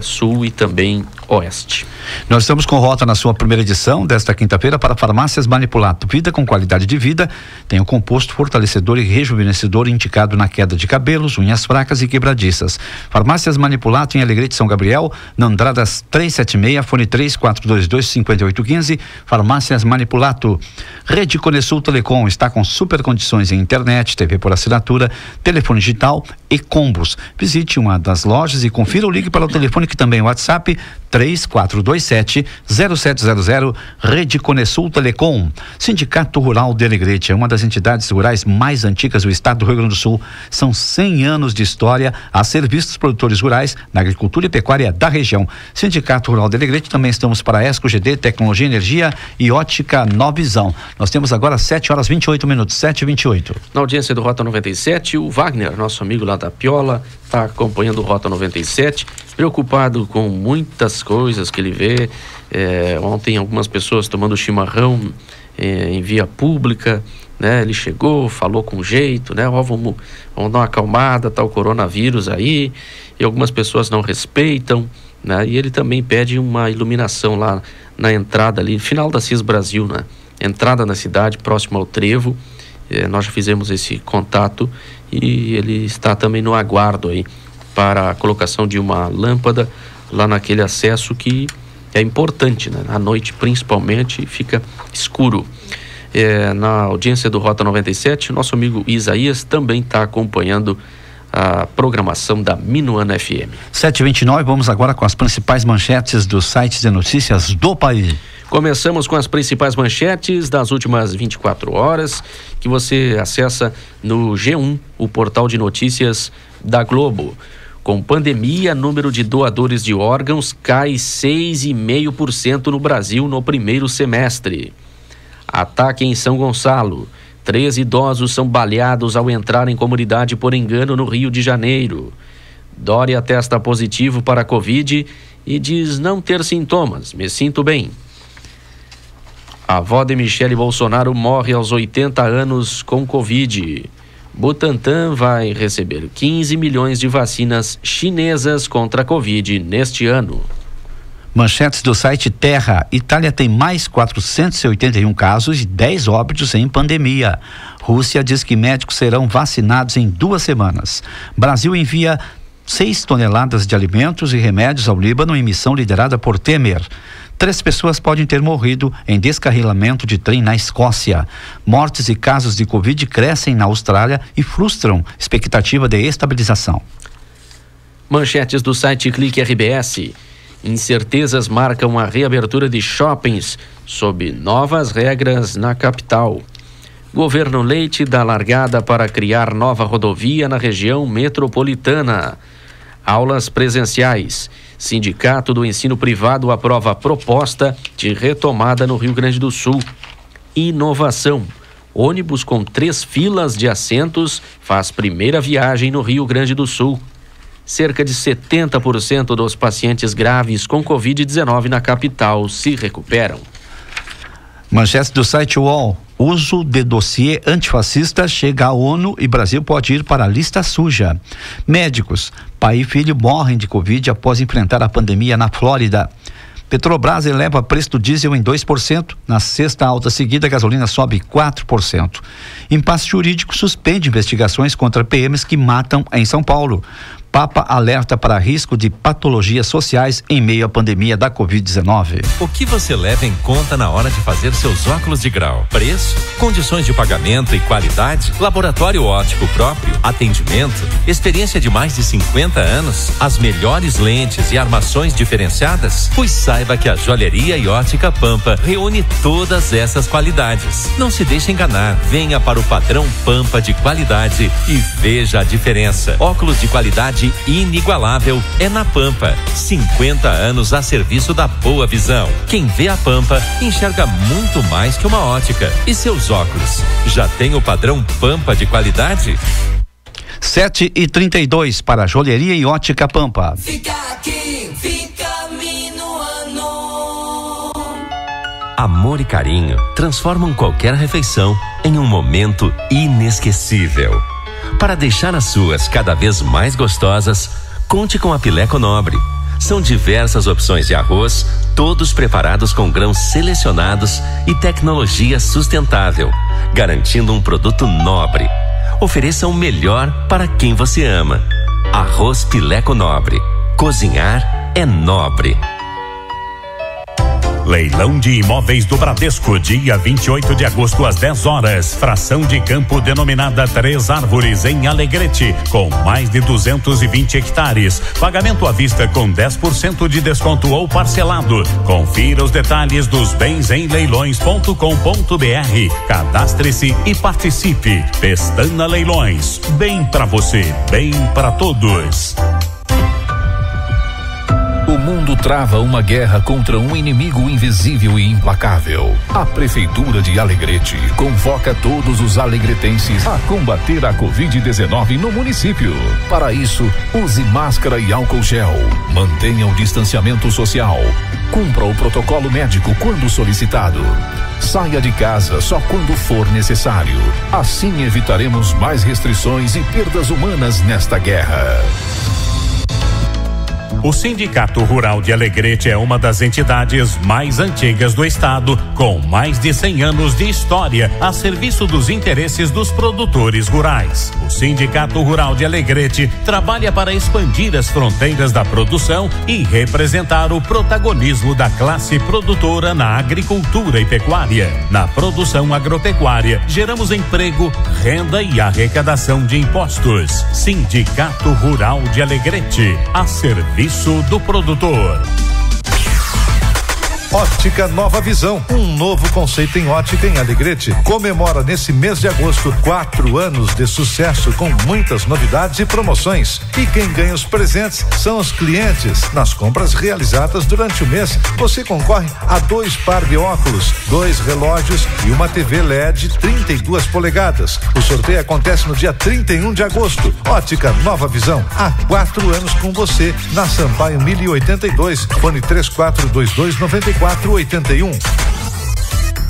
Speaker 8: sul e também oeste.
Speaker 7: Nós estamos com Rota na sua primeira edição desta quinta-feira para Farmácias Manipulato. Vida com qualidade de vida, tem o composto fortalecedor e rejuvenescedor indicado na queda de cabelos, unhas fracas e quebradiças. Farmácias Manipulato em Alegrete, São Gabriel, na Andradas 376, fone 3422-5815. Farmácias Manipulato. Rede Conesul Telecom está com super condições em internet, TV por assinatura, telefone digital e combos. Visite uma das lojas e confira ou ligue para o telefone que também é o WhatsApp 3427-0700. Rede Conesul Telecom. Sindicato Rural de Alegrete é uma das entidades rurais mais antigas do estado do Rio Grande do Sul. São 100 anos de história a serviço dos produtores rurais na agricultura e pecuária da região. Sindicato Rural de Alegrete. Também estamos para ESCO, GD, Tecnologia, Energia e Ótica Novizão. Nós temos agora 7h28, 7h28.
Speaker 8: Na audiência do Rota 97, o Wagner, nosso amigo lá da Piola, está acompanhando o Rota 97, preocupado com muitas coisas que ele vê. Ontem algumas pessoas tomando chimarrão em via pública, né? Ele chegou, falou com jeito, né? Vamos dar uma acalmada, tá o coronavírus aí, e algumas pessoas não respeitam, né? E ele também pede uma iluminação lá na entrada ali, final da Assis Brasil, né? Entrada na cidade, próximo ao trevo. Nós já fizemos esse contato e ele está também no aguardo aí para a colocação de uma lâmpada lá naquele acesso que é importante, né? À noite principalmente fica escuro. Na audiência do Rota 97, nosso amigo Isaías também está acompanhando a programação da Minuano FM.
Speaker 7: 7h29, vamos agora com as principais manchetes dos sites de notícias do país.
Speaker 8: Começamos com as principais manchetes das últimas 24 horas, que você acessa no G1, o portal de notícias da Globo. Com pandemia, número de doadores de órgãos cai 6,5% no Brasil no primeiro semestre. Ataque em São Gonçalo. 3 idosos são baleados ao entrar em comunidade por engano no Rio de Janeiro. Dória testa positivo para a Covid e diz não ter sintomas. Me sinto bem. A avó de Michele Bolsonaro morre aos 80 anos com Covid. Butantan vai receber 15 milhões de vacinas chinesas contra a Covid neste ano.
Speaker 7: Manchetes do site Terra. Itália tem mais 481 casos e 10 óbitos em pandemia. Rússia diz que médicos serão vacinados em 2 semanas. Brasil envia 6 toneladas de alimentos e remédios ao Líbano em missão liderada por Temer. 3 pessoas podem ter morrido em descarrilamento de trem na Escócia. Mortes e casos de Covid crescem na Austrália e frustram expectativa de estabilização.
Speaker 8: Manchetes do site Clique RBS. Incertezas marcam a reabertura de shoppings sob novas regras na capital. Governo Leite dá largada para criar nova rodovia na região metropolitana. Aulas presenciais. Sindicato do Ensino Privado aprova proposta de retomada no Rio Grande do Sul. Inovação. Ônibus com 3 filas de assentos faz primeira viagem no Rio Grande do Sul. Cerca de 70% dos pacientes graves com Covid-19 na capital se recuperam.
Speaker 7: Manchetes do site UOL. Uso de dossiê antifascista chega à ONU e Brasil pode ir para a lista suja. Médicos. Pai e filho morrem de Covid após enfrentar a pandemia na Flórida. Petrobras eleva preço do diesel em 2%. Na sexta alta seguida, a gasolina sobe 4%. Impasse jurídico suspende investigações contra PMs que matam em São Paulo. Papa alerta para risco de patologias sociais em meio à pandemia da Covid-19.
Speaker 6: O que você leva em conta na hora de fazer seus óculos de grau? Preço, condições de pagamento e qualidade, laboratório óptico próprio, atendimento, experiência de mais de 50 anos, as melhores lentes e armações diferenciadas? Pois saiba que a Joalheria e Ótica Pampa reúne todas essas qualidades. Não se deixe enganar, venha para o padrão Pampa de qualidade e veja a diferença. Óculos de qualidade inigualável é na Pampa. 50 anos a serviço da boa visão. Quem vê a Pampa enxerga muito mais que uma ótica. E seus óculos já tem o padrão Pampa de qualidade?
Speaker 7: 7h32 para a Joalheria e Ótica Pampa.
Speaker 19: Fica aqui, fica minuano.
Speaker 6: Amor e carinho transformam qualquer refeição em um momento inesquecível. Para deixar as suas cada vez mais gostosas, conte com a Pileco Nobre. São diversas opções de arroz, todos preparados com grãos selecionados e tecnologia sustentável, garantindo um produto nobre. Ofereça o melhor para quem você ama. Arroz Pileco Nobre. Cozinhar é nobre.
Speaker 20: Leilão de imóveis do Bradesco, dia 28 de agosto às 10 horas. Fração de campo denominada 3 Árvores em Alegrete, com mais de 220 hectares. Pagamento à vista com 10% de desconto ou parcelado. Confira os detalhes dos bens em leilões.com.br. Cadastre-se e participe. Pestana Leilões. Bem pra você, bem pra todos.
Speaker 2: O mundo trava uma guerra contra um inimigo invisível e implacável. A Prefeitura de Alegrete convoca todos os alegretenses a combater a Covid-19 no município. Para isso, use máscara e álcool gel. Mantenha o distanciamento social. Cumpra o protocolo médico quando solicitado. Saia de casa só quando for necessário. Assim evitaremos mais restrições e perdas humanas nesta guerra.
Speaker 20: O Sindicato Rural de Alegrete é uma das entidades mais antigas do estado, com mais de 100 anos de história a serviço dos interesses dos produtores rurais. O Sindicato Rural de Alegrete trabalha para expandir as fronteiras da produção e representar o protagonismo da classe produtora na agricultura e pecuária. Na produção agropecuária, geramos emprego, renda e arrecadação de impostos. Sindicato Rural de Alegrete, a serviço do produtor.
Speaker 3: Ótica Nova Visão, um novo conceito em ótica em Alegrete. Comemora nesse mês de agosto 4 anos de sucesso com muitas novidades e promoções. E quem ganha os presentes são os clientes. Nas compras realizadas durante o mês, você concorre a 2 par de óculos, 2 relógios e uma TV LED 32 polegadas. O sorteio acontece no dia 31 de agosto. Ótica Nova Visão, há 4 anos com você, na Sampaio 1082, fone 34229481.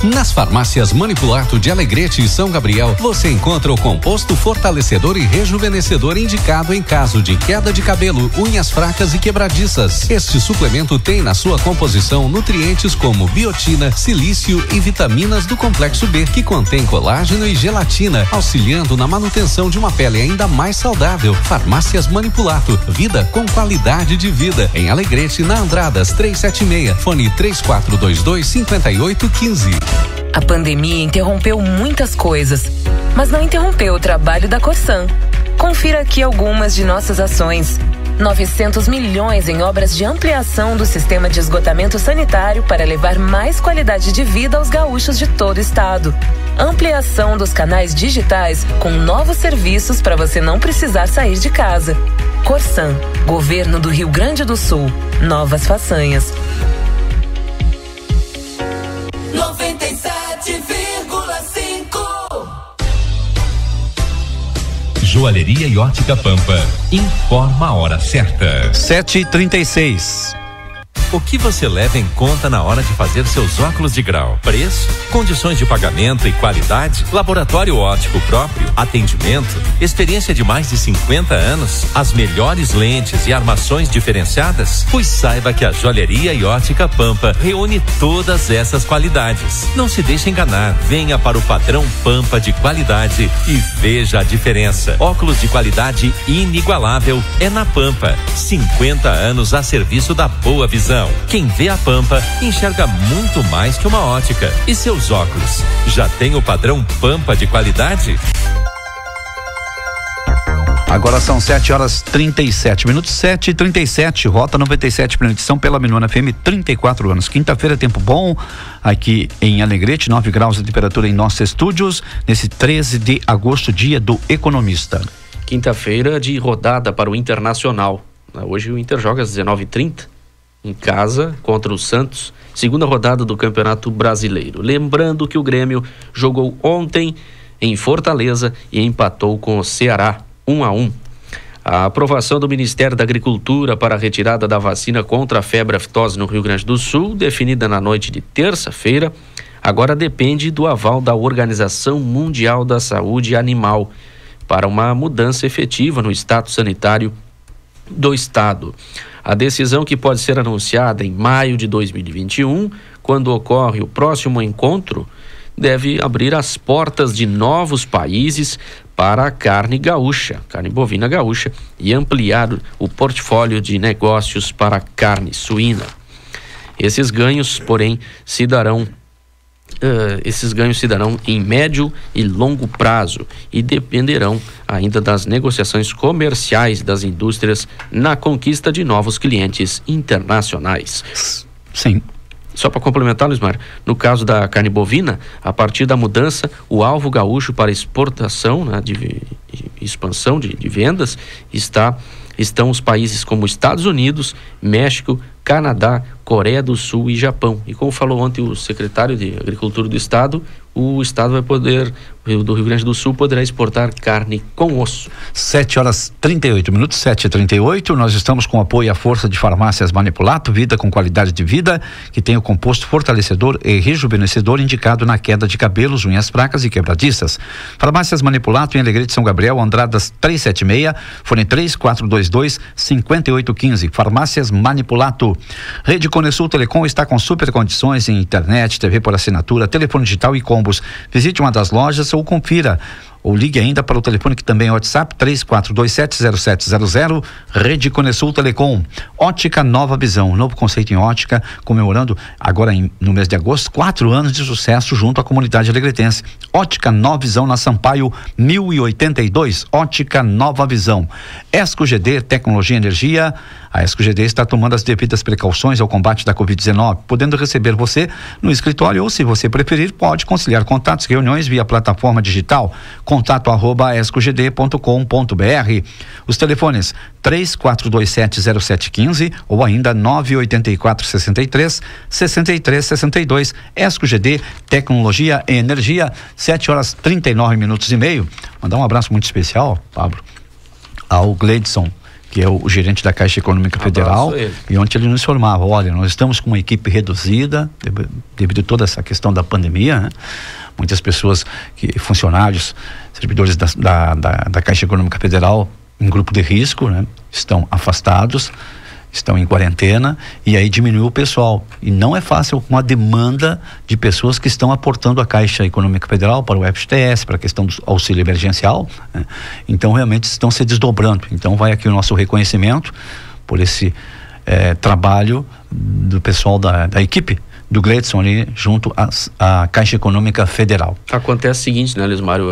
Speaker 6: Nas farmácias Manipulato de Alegrete e São Gabriel, você encontra o composto fortalecedor e rejuvenescedor indicado em caso de queda de cabelo, unhas fracas e quebradiças. Este suplemento tem na sua composição nutrientes como biotina, silício e vitaminas do complexo B, que contém colágeno e gelatina, auxiliando na manutenção de uma pele ainda mais saudável. Farmácias Manipulato, vida com qualidade de vida. Em Alegrete, na Andradas 376, fone 3422-5815.
Speaker 4: A pandemia interrompeu muitas coisas, mas não interrompeu o trabalho da Corsan. Confira aqui algumas de nossas ações. 900 milhões em obras de ampliação do sistema de esgotamento sanitário para levar mais qualidade de vida aos gaúchos de todo o estado. Ampliação dos canais digitais com novos serviços para você não precisar sair de casa. Corsan, Governo do Rio Grande do Sul. Novas façanhas.
Speaker 19: 97,5.
Speaker 5: Joalheria e Ótica Pampa. Informa a hora certa.
Speaker 7: 7h36.
Speaker 5: O que você leva em conta na hora de fazer seus óculos de grau? Preço, condições de pagamento e qualidade, laboratório óptico próprio, atendimento, experiência de mais de 50 anos, as melhores lentes e armações diferenciadas? Pois saiba que a Joalheria e Ótica Pampa reúne todas essas qualidades. Não se deixe enganar, venha para o padrão Pampa de qualidade e veja a diferença. Óculos de qualidade inigualável é na Pampa. 50 anos a serviço da boa visão. Quem vê a Pampa enxerga muito mais que uma ótica. E seus óculos já tem o padrão Pampa de qualidade?
Speaker 7: Agora são 7h37, 7h37, Rota 97, primeira edição pela Minuano FM, 34 anos. Quinta-feira, tempo bom aqui em Alegrete, 9 graus de temperatura em nossos estúdios, nesse 13 de agosto, dia do economista.
Speaker 8: Quinta-feira de rodada para o Internacional. Hoje o Inter joga às 19h30. Em casa, contra o Santos, segunda rodada do Campeonato Brasileiro. Lembrando que o Grêmio jogou ontem em Fortaleza e empatou com o Ceará, 1-1. A aprovação do Ministério da Agricultura para a retirada da vacina contra a febre aftosa no Rio Grande do Sul, definida na noite de terça-feira, agora depende do aval da Organização Mundial da Saúde Animal para uma mudança efetiva no status sanitário do Estado. A decisão, que pode ser anunciada em maio de 2021, quando ocorre o próximo encontro, deve abrir as portas de novos países para a carne gaúcha, carne bovina gaúcha, e ampliar o portfólio de negócios para a carne suína. Esses ganhos, porém, se darão em médio e longo prazo e dependerão ainda das negociações comerciais das indústrias na conquista de novos clientes internacionais.
Speaker 7: Sim.
Speaker 8: Só para complementar, Luiz Mário, no caso da carne bovina, a partir da mudança, o alvo gaúcho para exportação, né, de expansão de vendas, estão os países como Estados Unidos, México, Canadá, Coreia do Sul e Japão. E como falou ontem o secretário de Agricultura do Estado, o Estado vai poder, do Rio Grande do Sul, poderá exportar carne com osso.
Speaker 7: 7h38, 7h38, nós estamos com apoio à Força de Farmácias Manipulato, vida com qualidade de vida, que tem o composto fortalecedor e rejuvenescedor indicado na queda de cabelos, unhas fracas e quebradiças. Farmácias Manipulato em Alegrete, São Gabriel, Andradas 376, fone 3422-5815. Farmácias Manipulato. Rede Conesul Telecom está com super condições em internet, TV por assinatura, telefone digital e combos. Visite uma das lojas ou confira. Ou ligue ainda para o telefone que também é WhatsApp, 34270700, Rede Conesul Telecom. Ótica Nova Visão, novo conceito em ótica, comemorando agora no mês de agosto, 4 anos de sucesso junto à comunidade alegretense. Ótica Nova Visão na Sampaio 1082, Ótica Nova Visão. Esco GD, Tecnologia e Energia. A Esco GD está tomando as devidas precauções ao combate da Covid-19, podendo receber você no escritório ou, se você preferir, pode conciliar contatos e reuniões via plataforma digital. contato@escogd.com.br. Os telefones 34270715 ou ainda 98463-6362. Esco GD, Tecnologia e Energia, 7h39 e meio. Mandar um abraço muito especial, Pablo, ao Gleidson, que é o gerente da Caixa Econômica Federal, e ontem ele nos informava, olha, nós estamos com uma equipe reduzida devido a toda essa questão da pandemia, né? Muitas pessoas, funcionários, servidores da Caixa Econômica Federal em grupo de risco, né? Estão afastados, estão em quarentena, e aí diminuiu o pessoal. E não é fácil com a demanda de pessoas que estão aportando a Caixa Econômica Federal para o FGTS, para a questão do auxílio emergencial, né? Então realmente estão se desdobrando. Então vai aqui o nosso reconhecimento por esse trabalho do pessoal da equipe do Gleidson ali junto à Caixa Econômica Federal.
Speaker 8: Acontece o seguinte, né, Lismário?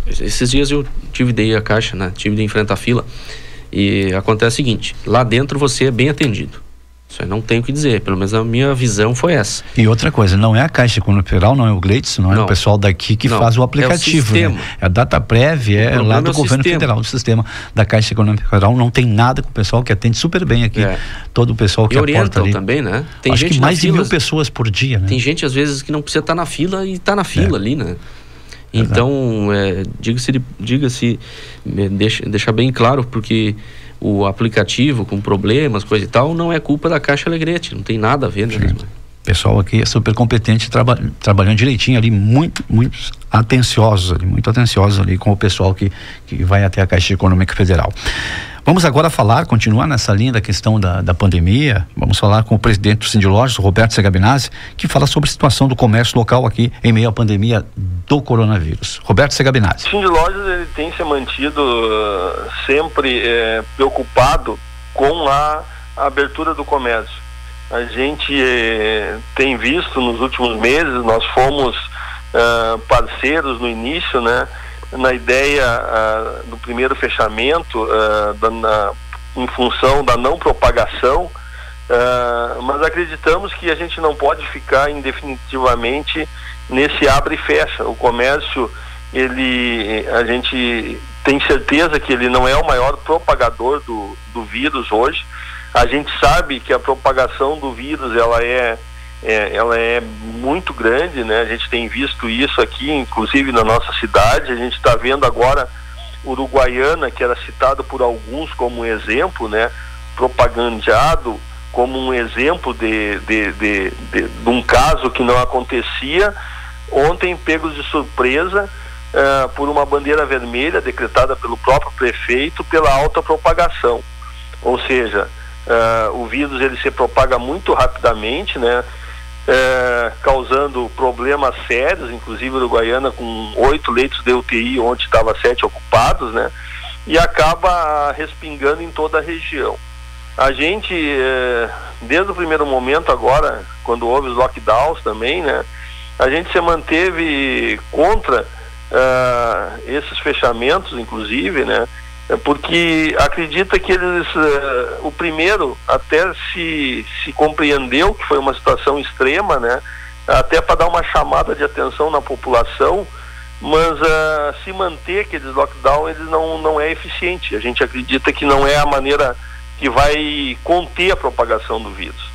Speaker 8: Esses dias eu tive de ir à Caixa, né? Tive de enfrentar a fila. E acontece o seguinte, lá dentro você é bem atendido. Isso aí não tenho o que dizer, pelo menos a minha visão foi essa.
Speaker 7: E outra coisa, não é a Caixa Econômica Federal, não é o Gleidson, não é o pessoal daqui que faz o aplicativo. É o sistema. Né? A DataPrev lá do governo federal, o sistema da Caixa Econômica Federal não tem nada com o pessoal que atende super bem aqui. Todo o pessoal que aporta ali.
Speaker 8: Também, né? Tem
Speaker 7: Acho
Speaker 8: gente
Speaker 7: que mais de 1.000 pessoas por dia, né?
Speaker 8: Tem gente às vezes que não precisa estar na fila e está na fila ali, né? Então, deixa bem claro, porque o aplicativo com problemas, coisa e tal, não é culpa da Caixa Alegrete, não tem nada a ver, né?
Speaker 7: O pessoal aqui é super competente, trabalhando direitinho ali, muito atenciosos ali com o pessoal que vai até a Caixa Econômica Federal. Vamos agora continuar nessa linha da questão da pandemia. Vamos falar com o presidente do Sindlojas, Roberto Segabinazzi, que fala sobre a situação do comércio local aqui em meio à pandemia do coronavírus. Roberto Segabinazzi.
Speaker 9: O Sindlojas, ele tem se mantido sempre preocupado com a abertura do comércio. A gente tem visto nos últimos meses, nós fomos parceiros no início, né? Na ideia do primeiro fechamento, em função da não propagação, mas acreditamos que a gente não pode ficar indefinitivamente nesse abre e fecha. O comércio, a gente tem certeza que ele não é o maior propagador do vírus hoje. A gente sabe que a propagação do vírus ela é muito grande, né? A gente tem visto isso aqui, inclusive na nossa cidade. A gente está vendo agora Uruguaiana, que era citado por alguns como um exemplo, né? Propagandeado como um exemplo de um caso que não acontecia. Ontem, pegos de surpresa por uma bandeira vermelha decretada pelo próprio prefeito pela alta propagação. Ou seja, o vírus ele se propaga muito rapidamente, né? Causando problemas sérios, inclusive Uruguaiana com 8 leitos de UTI, onde estava 7 ocupados, né? E acaba respingando em toda a região. A gente, desde o primeiro momento agora, quando houve os lockdowns também, né? A gente se manteve contra esses fechamentos, inclusive, né? Porque acredita que eles, o primeiro até se compreendeu que foi uma situação extrema, né? Até para dar uma chamada de atenção na população, mas se manter aqueles lockdown, eles não é eficiente. A gente acredita que não é a maneira que vai conter a propagação do vírus.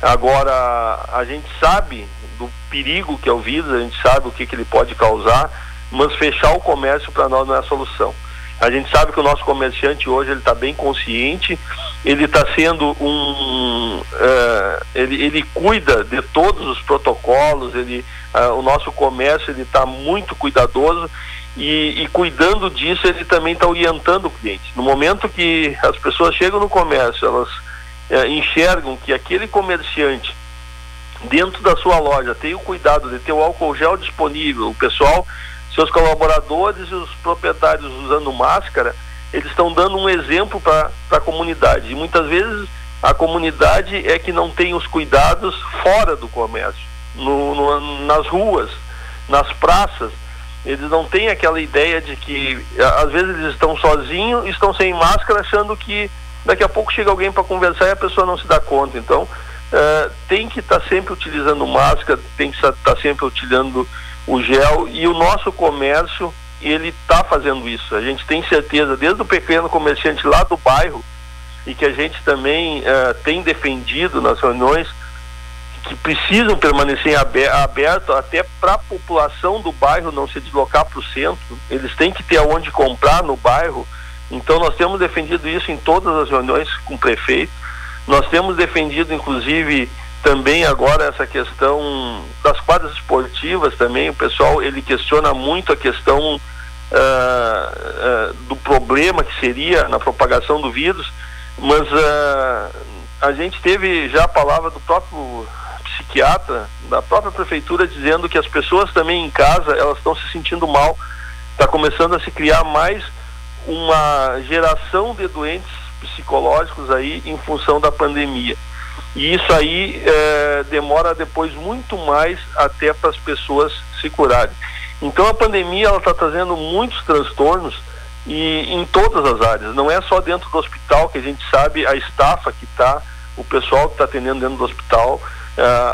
Speaker 9: Agora, a gente sabe do perigo que é o vírus, a gente sabe o que ele pode causar, mas fechar o comércio para nós não é a solução. A gente sabe que o nosso comerciante hoje ele está bem consciente, ele está sendo ele cuida de todos os protocolos, o nosso comércio ele está muito cuidadoso e cuidando disso ele também está orientando o cliente. No momento que as pessoas chegam no comércio, elas enxergam que aquele comerciante dentro da sua loja tem o cuidado de ter o álcool gel disponível, o pessoal, seus colaboradores e os proprietários usando máscara, eles estão dando um exemplo para a comunidade. E muitas vezes a comunidade é que não tem os cuidados fora do comércio, nas ruas, nas praças. Eles não têm aquela ideia de que às vezes eles estão sozinhos, estão sem máscara, achando que daqui a pouco chega alguém para conversar e a pessoa não se dá conta. Então tem que estar sempre utilizando máscara, tem que estar sempre utilizando o gel, e o nosso comércio ele está fazendo isso. A gente tem certeza, desde o pequeno comerciante lá do bairro, e que a gente também tem defendido nas reuniões, que precisam permanecer aberto até para a população do bairro não se deslocar para o centro. Eles têm que ter aonde comprar no bairro, Então nós temos defendido isso em todas as reuniões com o prefeito. Nós temos defendido, inclusive, também agora essa questão das quadras esportivas também. O pessoal, ele questiona muito a questão do problema que seria na propagação do vírus, mas a gente teve já a palavra do próprio psiquiatra, da própria prefeitura, dizendo que as pessoas também em casa, elas estão se sentindo mal. Está começando a se criar mais uma geração de doentes psicológicos aí em função da pandemia. E isso aí demora depois muito mais até para as pessoas se curarem. Então a pandemia, ela está trazendo muitos transtornos e em todas as áreas. Não é só dentro do hospital, que a gente sabe a estafa que está, o pessoal que está atendendo dentro do hospital,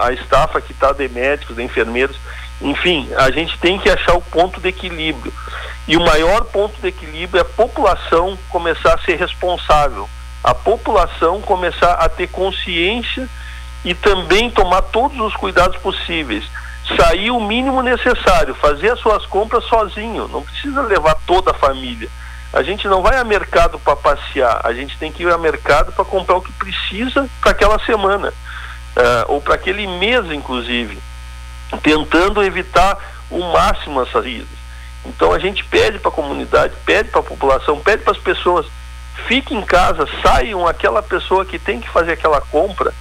Speaker 9: a estafa que está de médicos, de enfermeiros. Enfim, a gente tem que achar o ponto de equilíbrio. E o maior ponto de equilíbrio é a população começar a ser responsável, a população começar a ter consciência e também tomar todos os cuidados possíveis. Sair o mínimo necessário, fazer as suas compras sozinho, não precisa levar toda a família. A gente não vai ao mercado para passear, a gente tem que ir ao mercado para comprar o que precisa para aquela semana, ou para aquele mês, inclusive, tentando evitar o máximo as saídas. Então a gente pede para a comunidade, pede para a população, pede para as pessoas, fiquem em casa, saiam aquela pessoa que tem que fazer aquela compra,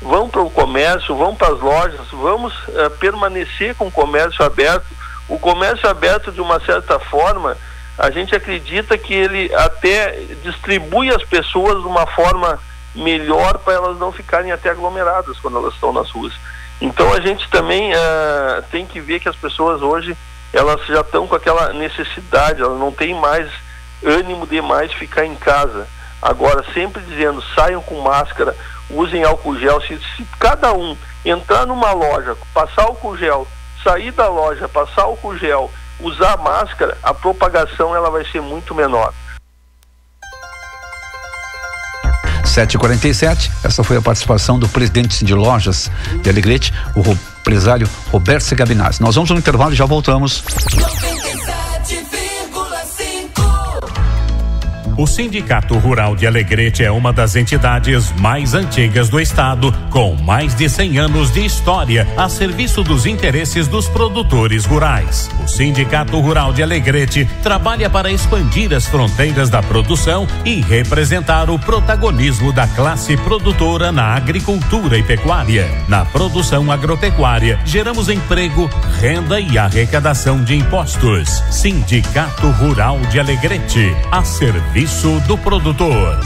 Speaker 9: vão para o comércio, vão para as lojas, vamos permanecer com o comércio aberto. O comércio aberto, de uma certa forma, a gente acredita que ele até distribui as pessoas de uma forma melhor para elas não ficarem até aglomeradas quando elas estão nas ruas. Então a gente também tem que ver que as pessoas hoje, elas já estão com aquela necessidade, elas não têm mais ânimo de mais ficar em casa. Agora, sempre dizendo, saiam com máscara, usem álcool gel. Se cada um entrar numa loja, passar álcool gel, sair da loja, passar álcool gel, usar máscara, a propagação ela vai ser muito menor.
Speaker 7: 7h47, essa foi a participação do presidente de lojas de Alegrete, o empresário Roberto Segabinazzi. Nós vamos ao intervalo e já voltamos.
Speaker 20: O Sindicato Rural de Alegrete é uma das entidades mais antigas do estado, com mais de 100 anos de história a serviço dos interesses dos produtores rurais. O Sindicato Rural de Alegrete trabalha para expandir as fronteiras da produção e representar o protagonismo da classe produtora na agricultura e pecuária. Na produção agropecuária, geramos emprego, renda e arrecadação de impostos. Sindicato Rural de Alegrete, a serviço do produtor.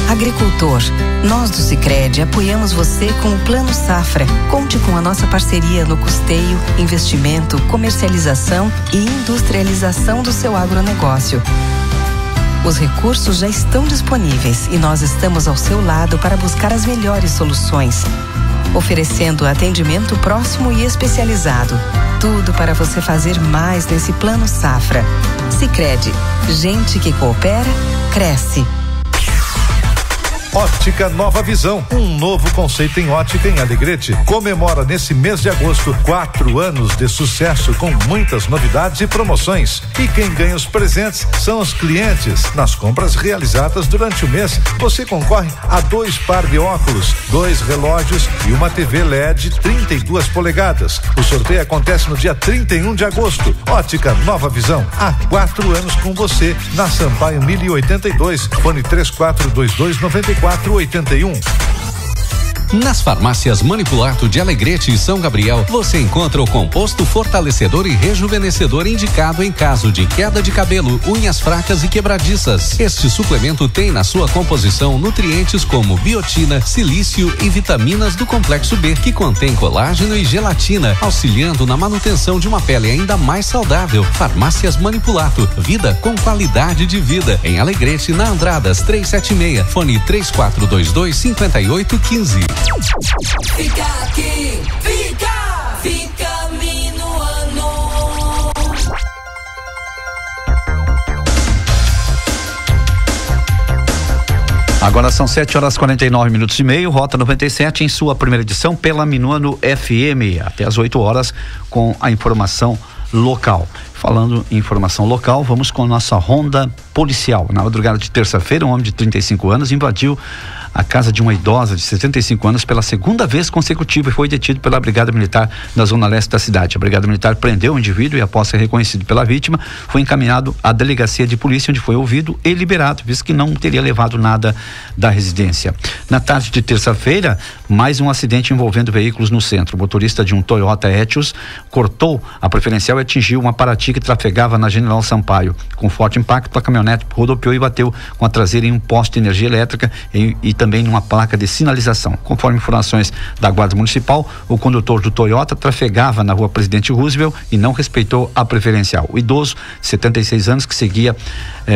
Speaker 10: Agricultor, nós do Sicredi apoiamos você com o Plano Safra. Conte com a nossa parceria no custeio, investimento, comercialização e industrialização do seu agronegócio. Os recursos já estão disponíveis e nós estamos ao seu lado para buscar as melhores soluções, oferecendo atendimento próximo e especializado. Tudo para você fazer mais nesse Plano Safra. Sicredi, gente que coopera, cresce.
Speaker 3: Ótica Nova Visão, um novo conceito em ótica em Alegrete. Comemora nesse mês de agosto 4 anos de sucesso com muitas novidades e promoções. E quem ganha os presentes são os clientes. Nas compras realizadas durante o mês, você concorre a 2 par de óculos, 2 relógios e uma TV LED 32 polegadas. O sorteio acontece no dia 31 de agosto. Ótica Nova Visão, há 4 anos com você, na Sampaio 1082, fone 34229481.
Speaker 17: Nas farmácias Manipulato de Alegrete e São Gabriel, você encontra o composto fortalecedor e rejuvenescedor indicado em caso de queda de cabelo, unhas fracas e quebradiças. Este suplemento tem na sua composição nutrientes como biotina, silício e vitaminas do complexo B, que contém colágeno e gelatina, auxiliando na manutenção de uma pele ainda mais saudável. Farmácias Manipulato, vida com qualidade de vida. Em Alegrete, na Andradas 376, fone 3422-5815.
Speaker 19: Fica aqui, fica Minuano.
Speaker 7: Agora são 7h49, Rota 97 em sua primeira edição pela Minuano FM, até às 8 horas com a informação local. Falando em informação local, vamos com a nossa ronda policial. Na madrugada de terça-feira, um homem de 35 anos invadiu a casa de uma idosa de 75 anos pela segunda vez consecutiva e foi detido pela Brigada Militar na zona leste da cidade. A Brigada Militar prendeu o indivíduo e, após ser reconhecido pela vítima, foi encaminhado à delegacia de polícia, onde foi ouvido e liberado, visto que não teria levado nada da residência. Na tarde de terça-feira, mais um acidente envolvendo veículos no centro. O motorista de um Toyota Etios cortou a preferencial e atingiu uma Paraty que trafegava na General Sampaio. Com forte impacto, a caminhonete rodopiou e bateu com a traseira em um poste de energia elétrica e também numa placa de sinalização. Conforme informações da Guarda Municipal, o condutor do Toyota trafegava na rua Presidente Roosevelt e não respeitou a preferencial. O idoso, 76 anos, que seguia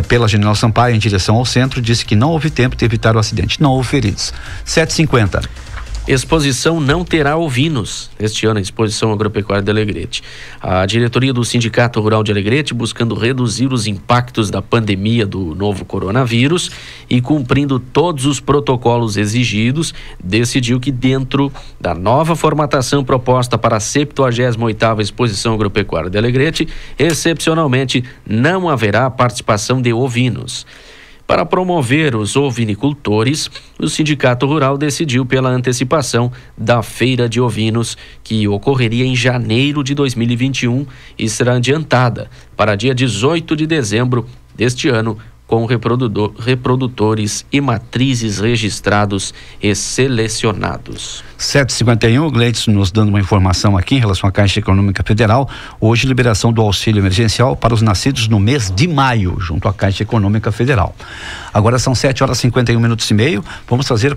Speaker 7: pela General Sampaio em direção ao centro, disse que não houve tempo de evitar o acidente. Não houve feridos. 7h50.
Speaker 8: Exposição não terá ovinos este ano, a Exposição Agropecuária de Alegrete. A diretoria do Sindicato Rural de Alegrete, buscando reduzir os impactos da pandemia do novo coronavírus e cumprindo todos os protocolos exigidos, decidiu que dentro da nova formatação proposta para a 78ª Exposição Agropecuária de Alegrete, excepcionalmente não haverá participação de ovinos. Para promover os ovinicultores, o Sindicato Rural decidiu pela antecipação da Feira de Ovinos, que ocorreria em janeiro de 2021 e será adiantada para dia 18 de dezembro deste ano, com reprodutores e matrizes registrados e selecionados.
Speaker 7: 7h51, o Gleidson nos dando uma informação aqui em relação à Caixa Econômica Federal. Hoje, liberação do auxílio emergencial para os nascidos no mês de maio, junto à Caixa Econômica Federal. Agora são 7h51 Vamos fazer,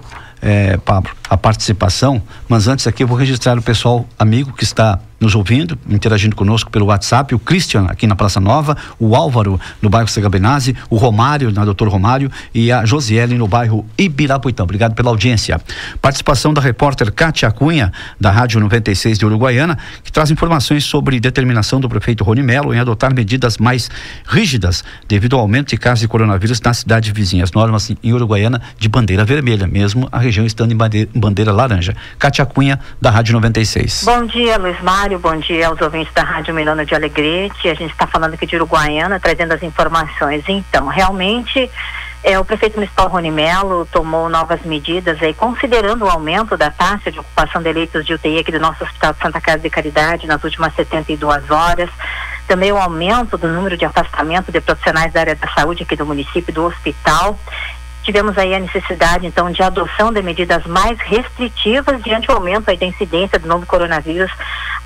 Speaker 7: Pablo, a participação, mas antes aqui eu vou registrar o pessoal amigo que está nos ouvindo, interagindo conosco pelo WhatsApp, o Christian aqui na Praça Nova, o Álvaro no bairro Segabenazzi, o Romário, na Doutor Romário, e a Josiele no bairro Ibirapuitã. Obrigado pela audiência. Participação da repórter Kátia Cunha, da Rádio 96 de Uruguaiana, que traz informações sobre determinação do prefeito Rony Melo em adotar medidas mais rígidas devido ao aumento de casos de coronavírus na cidade vizinha. As normas em Uruguaiana de bandeira vermelha, mesmo a região estando em bandeira laranja. Kátia Cunha, da Rádio 96.
Speaker 12: Bom dia, Luiz Mário, bom dia aos ouvintes da Rádio Minuano de Alegrete. A gente está falando aqui de Uruguaiana, trazendo as informações. Então, realmente, o prefeito municipal Rony Melo tomou novas medidas aí, considerando o aumento da taxa de ocupação de leitos de UTI aqui do nosso Hospital de Santa Casa de Caridade nas últimas 72 horas. Também o aumento do número de afastamento de profissionais da área da saúde aqui do município, do hospital. Tivemos aí a necessidade, então, de adoção de medidas mais restritivas diante do aumento aí da incidência do novo coronavírus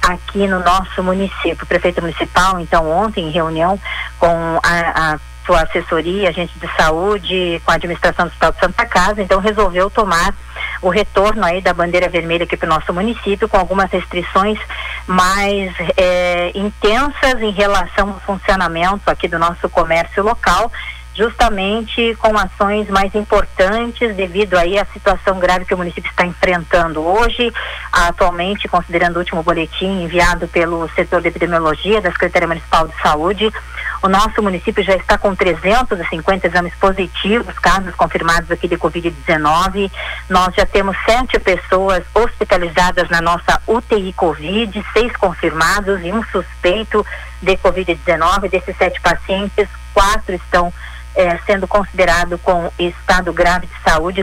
Speaker 12: aqui no nosso município. O prefeito municipal, então, ontem, em reunião com a sua assessoria, agente de saúde, com a administração do Hospital de Santa Casa, então resolveu tomar o retorno aí da bandeira vermelha aqui para o nosso município, com algumas restrições mais intensas em relação ao funcionamento aqui do nosso comércio local, justamente com ações mais importantes devido aí à situação grave que o município está enfrentando hoje. Atualmente, considerando o último boletim enviado pelo setor de epidemiologia da Secretaria Municipal de Saúde, o nosso município já está com 350 exames positivos, casos confirmados aqui de Covid-19. Nós já temos 7 pessoas hospitalizadas na nossa UTI Covid, 6 confirmados e um suspeito de Covid-19. Desses 7 pacientes, 4 estão sendo considerado com estado grave de saúde,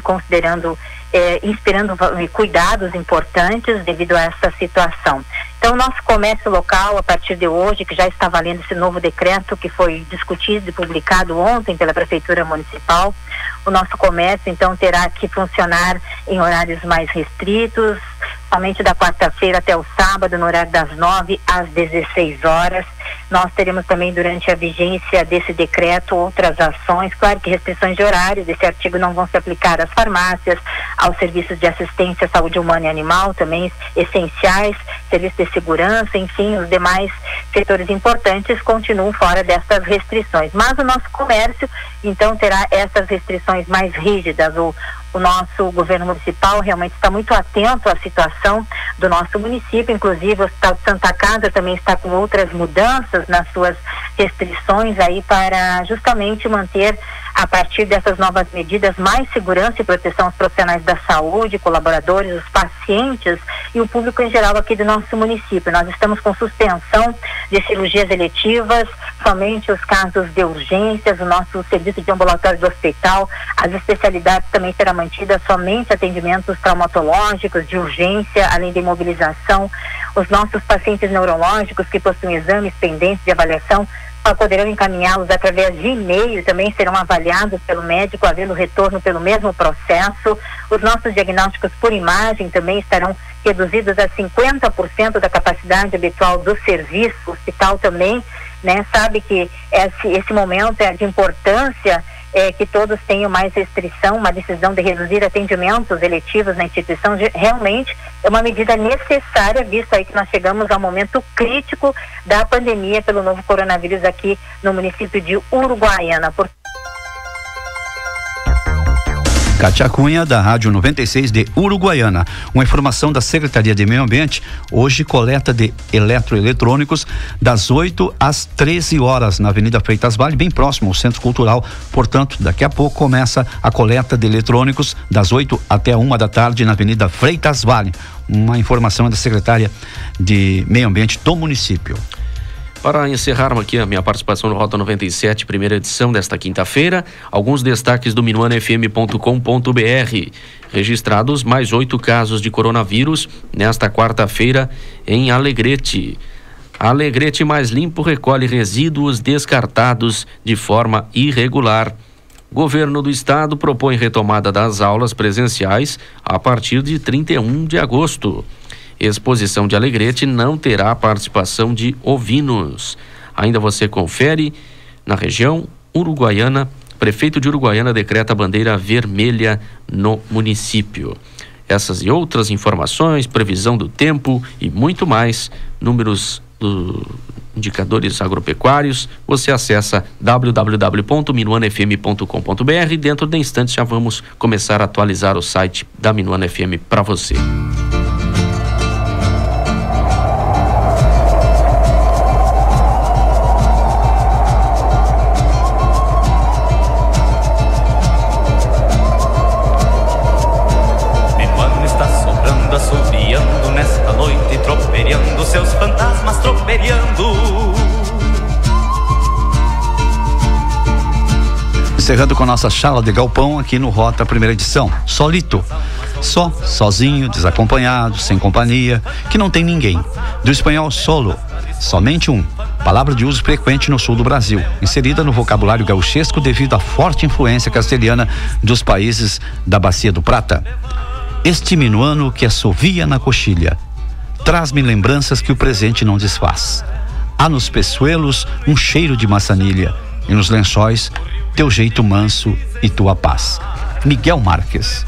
Speaker 12: inspirando cuidados importantes devido a essa situação. Então, o nosso comércio local, a partir de hoje, que já está valendo esse novo decreto que foi discutido e publicado ontem pela Prefeitura Municipal, o nosso comércio, então, terá que funcionar em horários mais restritos, somente da quarta-feira até o sábado, no horário das 9 às 16 horas. Nós teremos também, durante a vigência desse decreto, outras ações. Claro que restrições de horário desse artigo não vão se aplicar às farmácias, aos serviços de assistência à saúde humana e animal, também essenciais, serviços de segurança, enfim, os demais setores importantes continuam fora dessas restrições. Mas o nosso comércio, então, terá essas restrições mais rígidas. O nosso governo municipal realmente está muito atento à situação do nosso município, inclusive o Hospital de Santa Casa também está com outras mudanças nas suas restrições aí para justamente manter a partir dessas novas medidas, mais segurança e proteção aos profissionais da saúde, colaboradores, os pacientes e o público em geral aqui do nosso município. Nós estamos com suspensão de cirurgias eletivas, somente os casos de urgências, o nosso serviço de ambulatório do hospital, as especialidades também serão mantidas, somente atendimentos traumatológicos, de urgência, além de imobilização. Os nossos pacientes neurológicos que possuem exames pendentes de avaliação poderão encaminhá-los através de e-mail, também serão avaliados pelo médico, havendo retorno pelo mesmo processo. Os nossos diagnósticos por imagem também estarão reduzidos a 50% da capacidade habitual do serviço. O hospital também, né, sabe que esse momento é de importância, que todos tenham mais restrição, uma decisão de reduzir atendimentos eletivos na instituição, realmente é uma medida necessária, visto aí que nós chegamos ao momento crítico da pandemia pelo novo coronavírus aqui no município de Uruguaiana.
Speaker 7: Kátia Cunha, da Rádio 96 de Uruguaiana. Uma informação da Secretaria de Meio Ambiente, hoje coleta de eletroeletrônicos das 8 às 13 horas na Avenida Freitas Vale, bem próximo ao Centro Cultural. Portanto, daqui a pouco começa a coleta de eletrônicos das 8 até 1 da tarde na Avenida Freitas Vale. Uma informação da Secretaria de Meio Ambiente do município.
Speaker 8: Para encerrarmos aqui a minha participação no Rota 97, primeira edição desta quinta-feira, alguns destaques do minuanofm.com.br. Registrados mais 8 casos de coronavírus nesta quarta-feira em Alegrete. Alegrete Mais Limpo recolhe resíduos descartados de forma irregular. Governo do Estado propõe retomada das aulas presenciais a partir de 31 de agosto. Exposição de Alegrete não terá participação de ovinos. Ainda você confere na região Uruguaiana. Prefeito de Uruguaiana decreta bandeira vermelha no município. Essas e outras informações, previsão do tempo e muito mais, números do indicadores agropecuários, você acessa www.minuanofm.com.br. Dentro de instantes já vamos começar a atualizar o site da Minuano FM para você.
Speaker 7: Encerrando com a nossa chala de galpão aqui no Rota, primeira edição. Solito. Sozinho, desacompanhado, sem companhia, que não tem ninguém. Do espanhol solo, somente um. Palavra de uso frequente no sul do Brasil, inserida no vocabulário gauchesco devido à forte influência castelhana dos países da Bacia do Prata. Este minuano que assovia na coxilha, traz-me lembranças que o presente não desfaz. Há nos peçoelos um cheiro de maçanilha, e nos lençóis teu jeito manso e tua paz. Miguel Marques.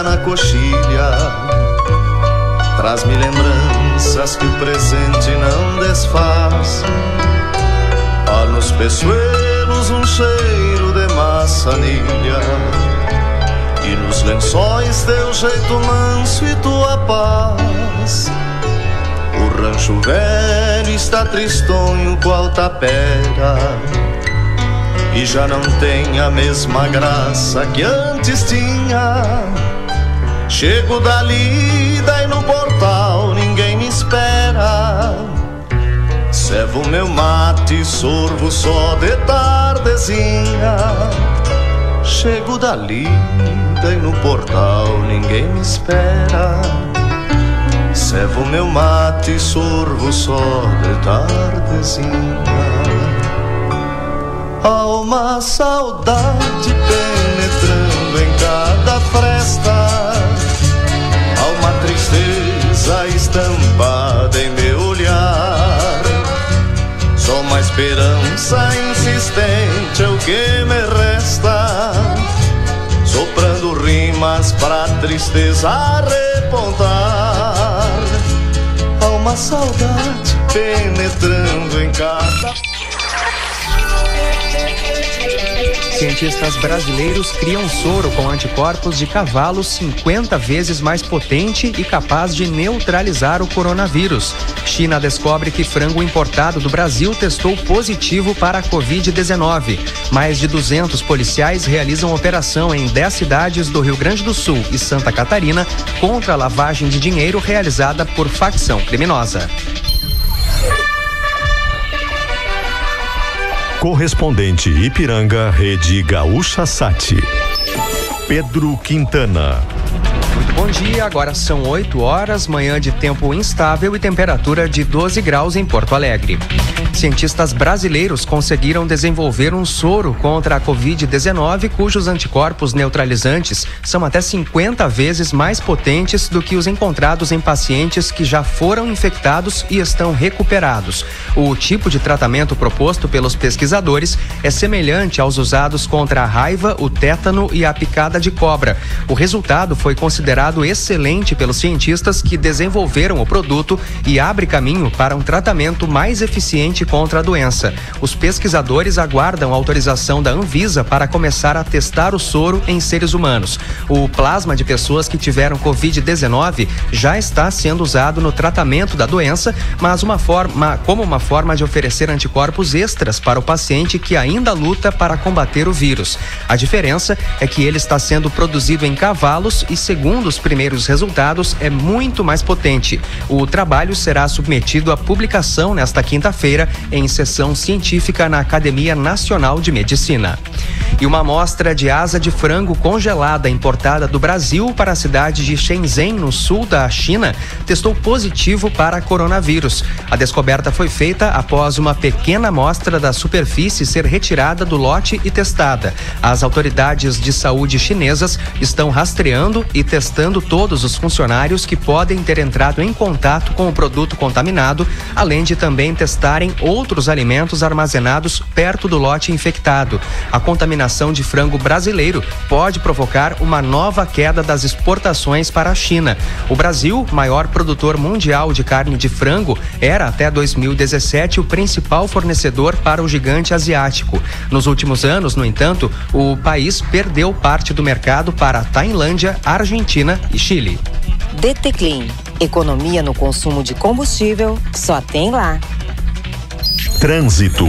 Speaker 13: Na coxilha, traz-me lembranças que o presente não desfaz. Há nos peçoelos um cheiro de maçanilha, e nos lençóis teu jeito manso e tua paz. O rancho velho está tristonho qual tapera, e já não tem a mesma graça que antes tinha. Chego da lida e no portal ninguém me espera. Servo meu mate e sorvo só de tardezinha. Chego da lida e no portal ninguém me espera. Cevo meu mate e sorvo só de tardezinha. Há uma saudade penetrando em cada fresta, há uma tristeza estampada em meu olhar. Só uma esperança insistente é o que me resta, soprando rimas pra tristeza repontar. Há uma saudade penetrando em cada...
Speaker 14: Cientistas brasileiros criam soro com anticorpos de cavalo 50 vezes mais potente e capaz de neutralizar o coronavírus. China descobre que frango importado do Brasil testou positivo para a Covid-19. Mais de 200 policiais realizam operação em 10 cidades do Rio Grande do Sul e Santa Catarina contra a lavagem de dinheiro realizada por facção criminosa.
Speaker 15: Correspondente Ipiranga, Rede Gaúcha Sat. Pedro Quintana.
Speaker 14: Muito bom dia, agora são 8 horas, manhã de tempo instável e temperatura de 12 graus em Porto Alegre. Cientistas brasileiros conseguiram desenvolver um soro contra a Covid-19 cujos anticorpos neutralizantes são até 50 vezes mais potentes do que os encontrados em pacientes que já foram infectados e estão recuperados. O tipo de tratamento proposto pelos pesquisadores é semelhante aos usados contra a raiva, o tétano e a picada de cobra. O resultado foi considerado excelente pelos cientistas que desenvolveram o produto e abre caminho para um tratamento mais eficiente contra a doença. Os pesquisadores aguardam a autorização da Anvisa para começar a testar o soro em seres humanos. O plasma de pessoas que tiveram Covid-19 já está sendo usado no tratamento da doença, mas como uma forma de oferecer anticorpos extras para o paciente que ainda luta para combater o vírus. A diferença é que ele está sendo produzido em cavalos e, segundo os primeiros resultados, é muito mais potente. O trabalho será submetido à publicação nesta quinta-feira em sessão científica na Academia Nacional de Medicina. E uma amostra de asa de frango congelada importada do Brasil para a cidade de Shenzhen, no sul da China, testou positivo para coronavírus. A descoberta foi feita após uma pequena amostra da superfície ser retirada do lote e testada. As autoridades de saúde chinesas estão rastreando e testando todos os funcionários que podem ter entrado em contato com o produto contaminado, além de também testarem outros alimentos armazenados perto do lote infectado. A contaminação de frango brasileiro pode provocar uma nova queda das exportações para a China. O Brasil, maior produtor mundial de carne de frango, era até 2017 o principal fornecedor para o gigante asiático. Nos últimos anos, no entanto, o país perdeu parte do mercado para a Tailândia, Argentina e Chile.
Speaker 23: DT Clean, economia no consumo de combustível, só tem lá.
Speaker 15: Trânsito.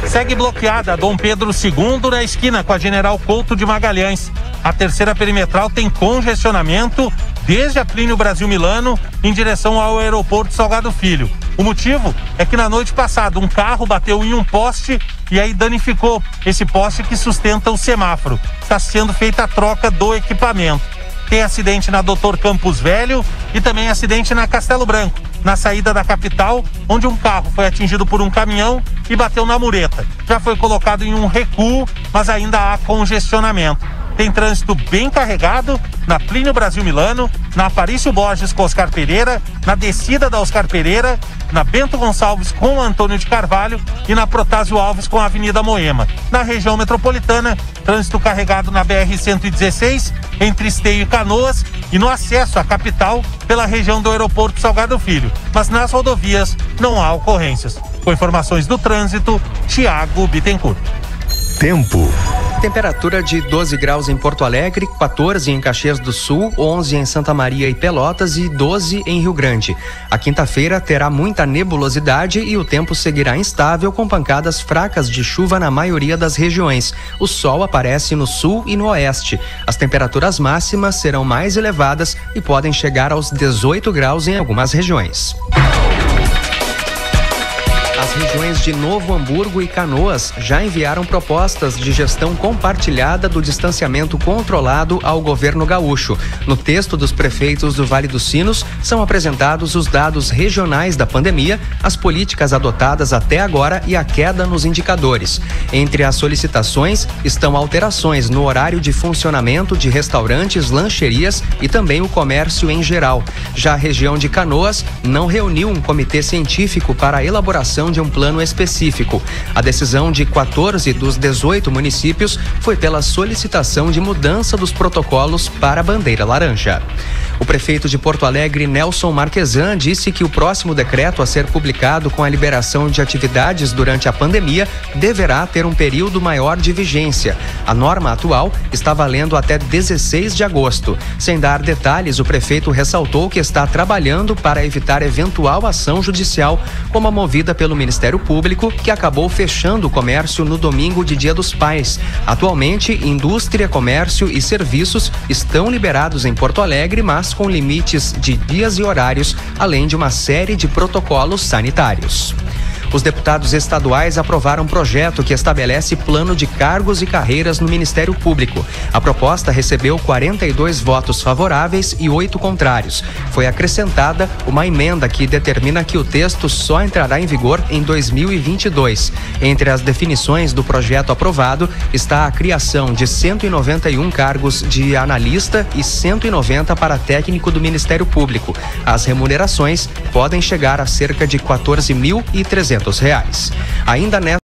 Speaker 24: Segue bloqueada a Dom Pedro II na esquina com a General Couto de Magalhães. A terceira perimetral tem congestionamento desde a Plínio Brasil Milano em direção ao aeroporto Salgado Filho. O motivo é que na noite passada um carro bateu em um poste e aí danificou esse poste que sustenta o semáforo. Está sendo feita a troca do equipamento. Tem acidente na Doutor Campos Velho e também acidente na Castelo Branco, na saída da capital, onde um carro foi atingido por um caminhão e bateu na mureta. Já foi colocado em um recuo, mas ainda há congestionamento. Tem trânsito bem carregado na Plínio Brasil Milano, na Aparício Borges com Oscar Pereira, na descida da Oscar Pereira, na Bento Gonçalves com Antônio de Carvalho e na Protásio Alves com a Avenida Moema. Na região metropolitana, trânsito carregado na BR-116, entre Esteio e Canoas, e no acesso à capital pela região do aeroporto Salgado Filho. Mas nas rodovias não há ocorrências. Com informações do trânsito, Tiago Bittencourt.
Speaker 15: Tempo.
Speaker 14: Temperatura de 12 graus em Porto Alegre, 14 em Caxias do Sul, 11 em Santa Maria e Pelotas e 12 em Rio Grande. A quinta-feira terá muita nebulosidade e o tempo seguirá instável com pancadas fracas de chuva na maioria das regiões. O sol aparece no sul e no oeste. As temperaturas máximas serão mais elevadas e podem chegar aos 18 graus em algumas regiões. As regiões de Novo Hamburgo e Canoas já enviaram propostas de gestão compartilhada do distanciamento controlado ao governo gaúcho. No texto dos prefeitos do Vale dos Sinos, são apresentados os dados regionais da pandemia, as políticas adotadas até agora e a queda nos indicadores. Entre as solicitações estão alterações no horário de funcionamento de restaurantes, lancherias e também o comércio em geral. Já a região de Canoas não reuniu um comitê científico para a elaboração de um plano específico. A decisão de 14 dos 18 municípios foi pela solicitação de mudança dos protocolos para a bandeira laranja. O prefeito de Porto Alegre, Nelson Marquesan, disse que o próximo decreto a ser publicado com a liberação de atividades durante a pandemia deverá ter um período maior de vigência. A norma atual está valendo até 16 de agosto. Sem dar detalhes, o prefeito ressaltou que está trabalhando para evitar eventual ação judicial, como a movida pelo Ministério Público, que acabou fechando o comércio no domingo de Dia dos Pais. Atualmente, indústria, comércio e serviços estão liberados em Porto Alegre, mas com limites de dias e horários, além de uma série de protocolos sanitários. Os deputados estaduais aprovaram um projeto que estabelece plano de cargos e carreiras no Ministério Público. A proposta recebeu 42 votos favoráveis e 8 contrários. Foi acrescentada uma emenda que determina que o texto só entrará em vigor em 2022. Entre as definições do projeto aprovado está a criação de 191 cargos de analista e 190 para técnico do Ministério Público. As remunerações podem chegar a cerca de R$ 14.300. Ainda nesta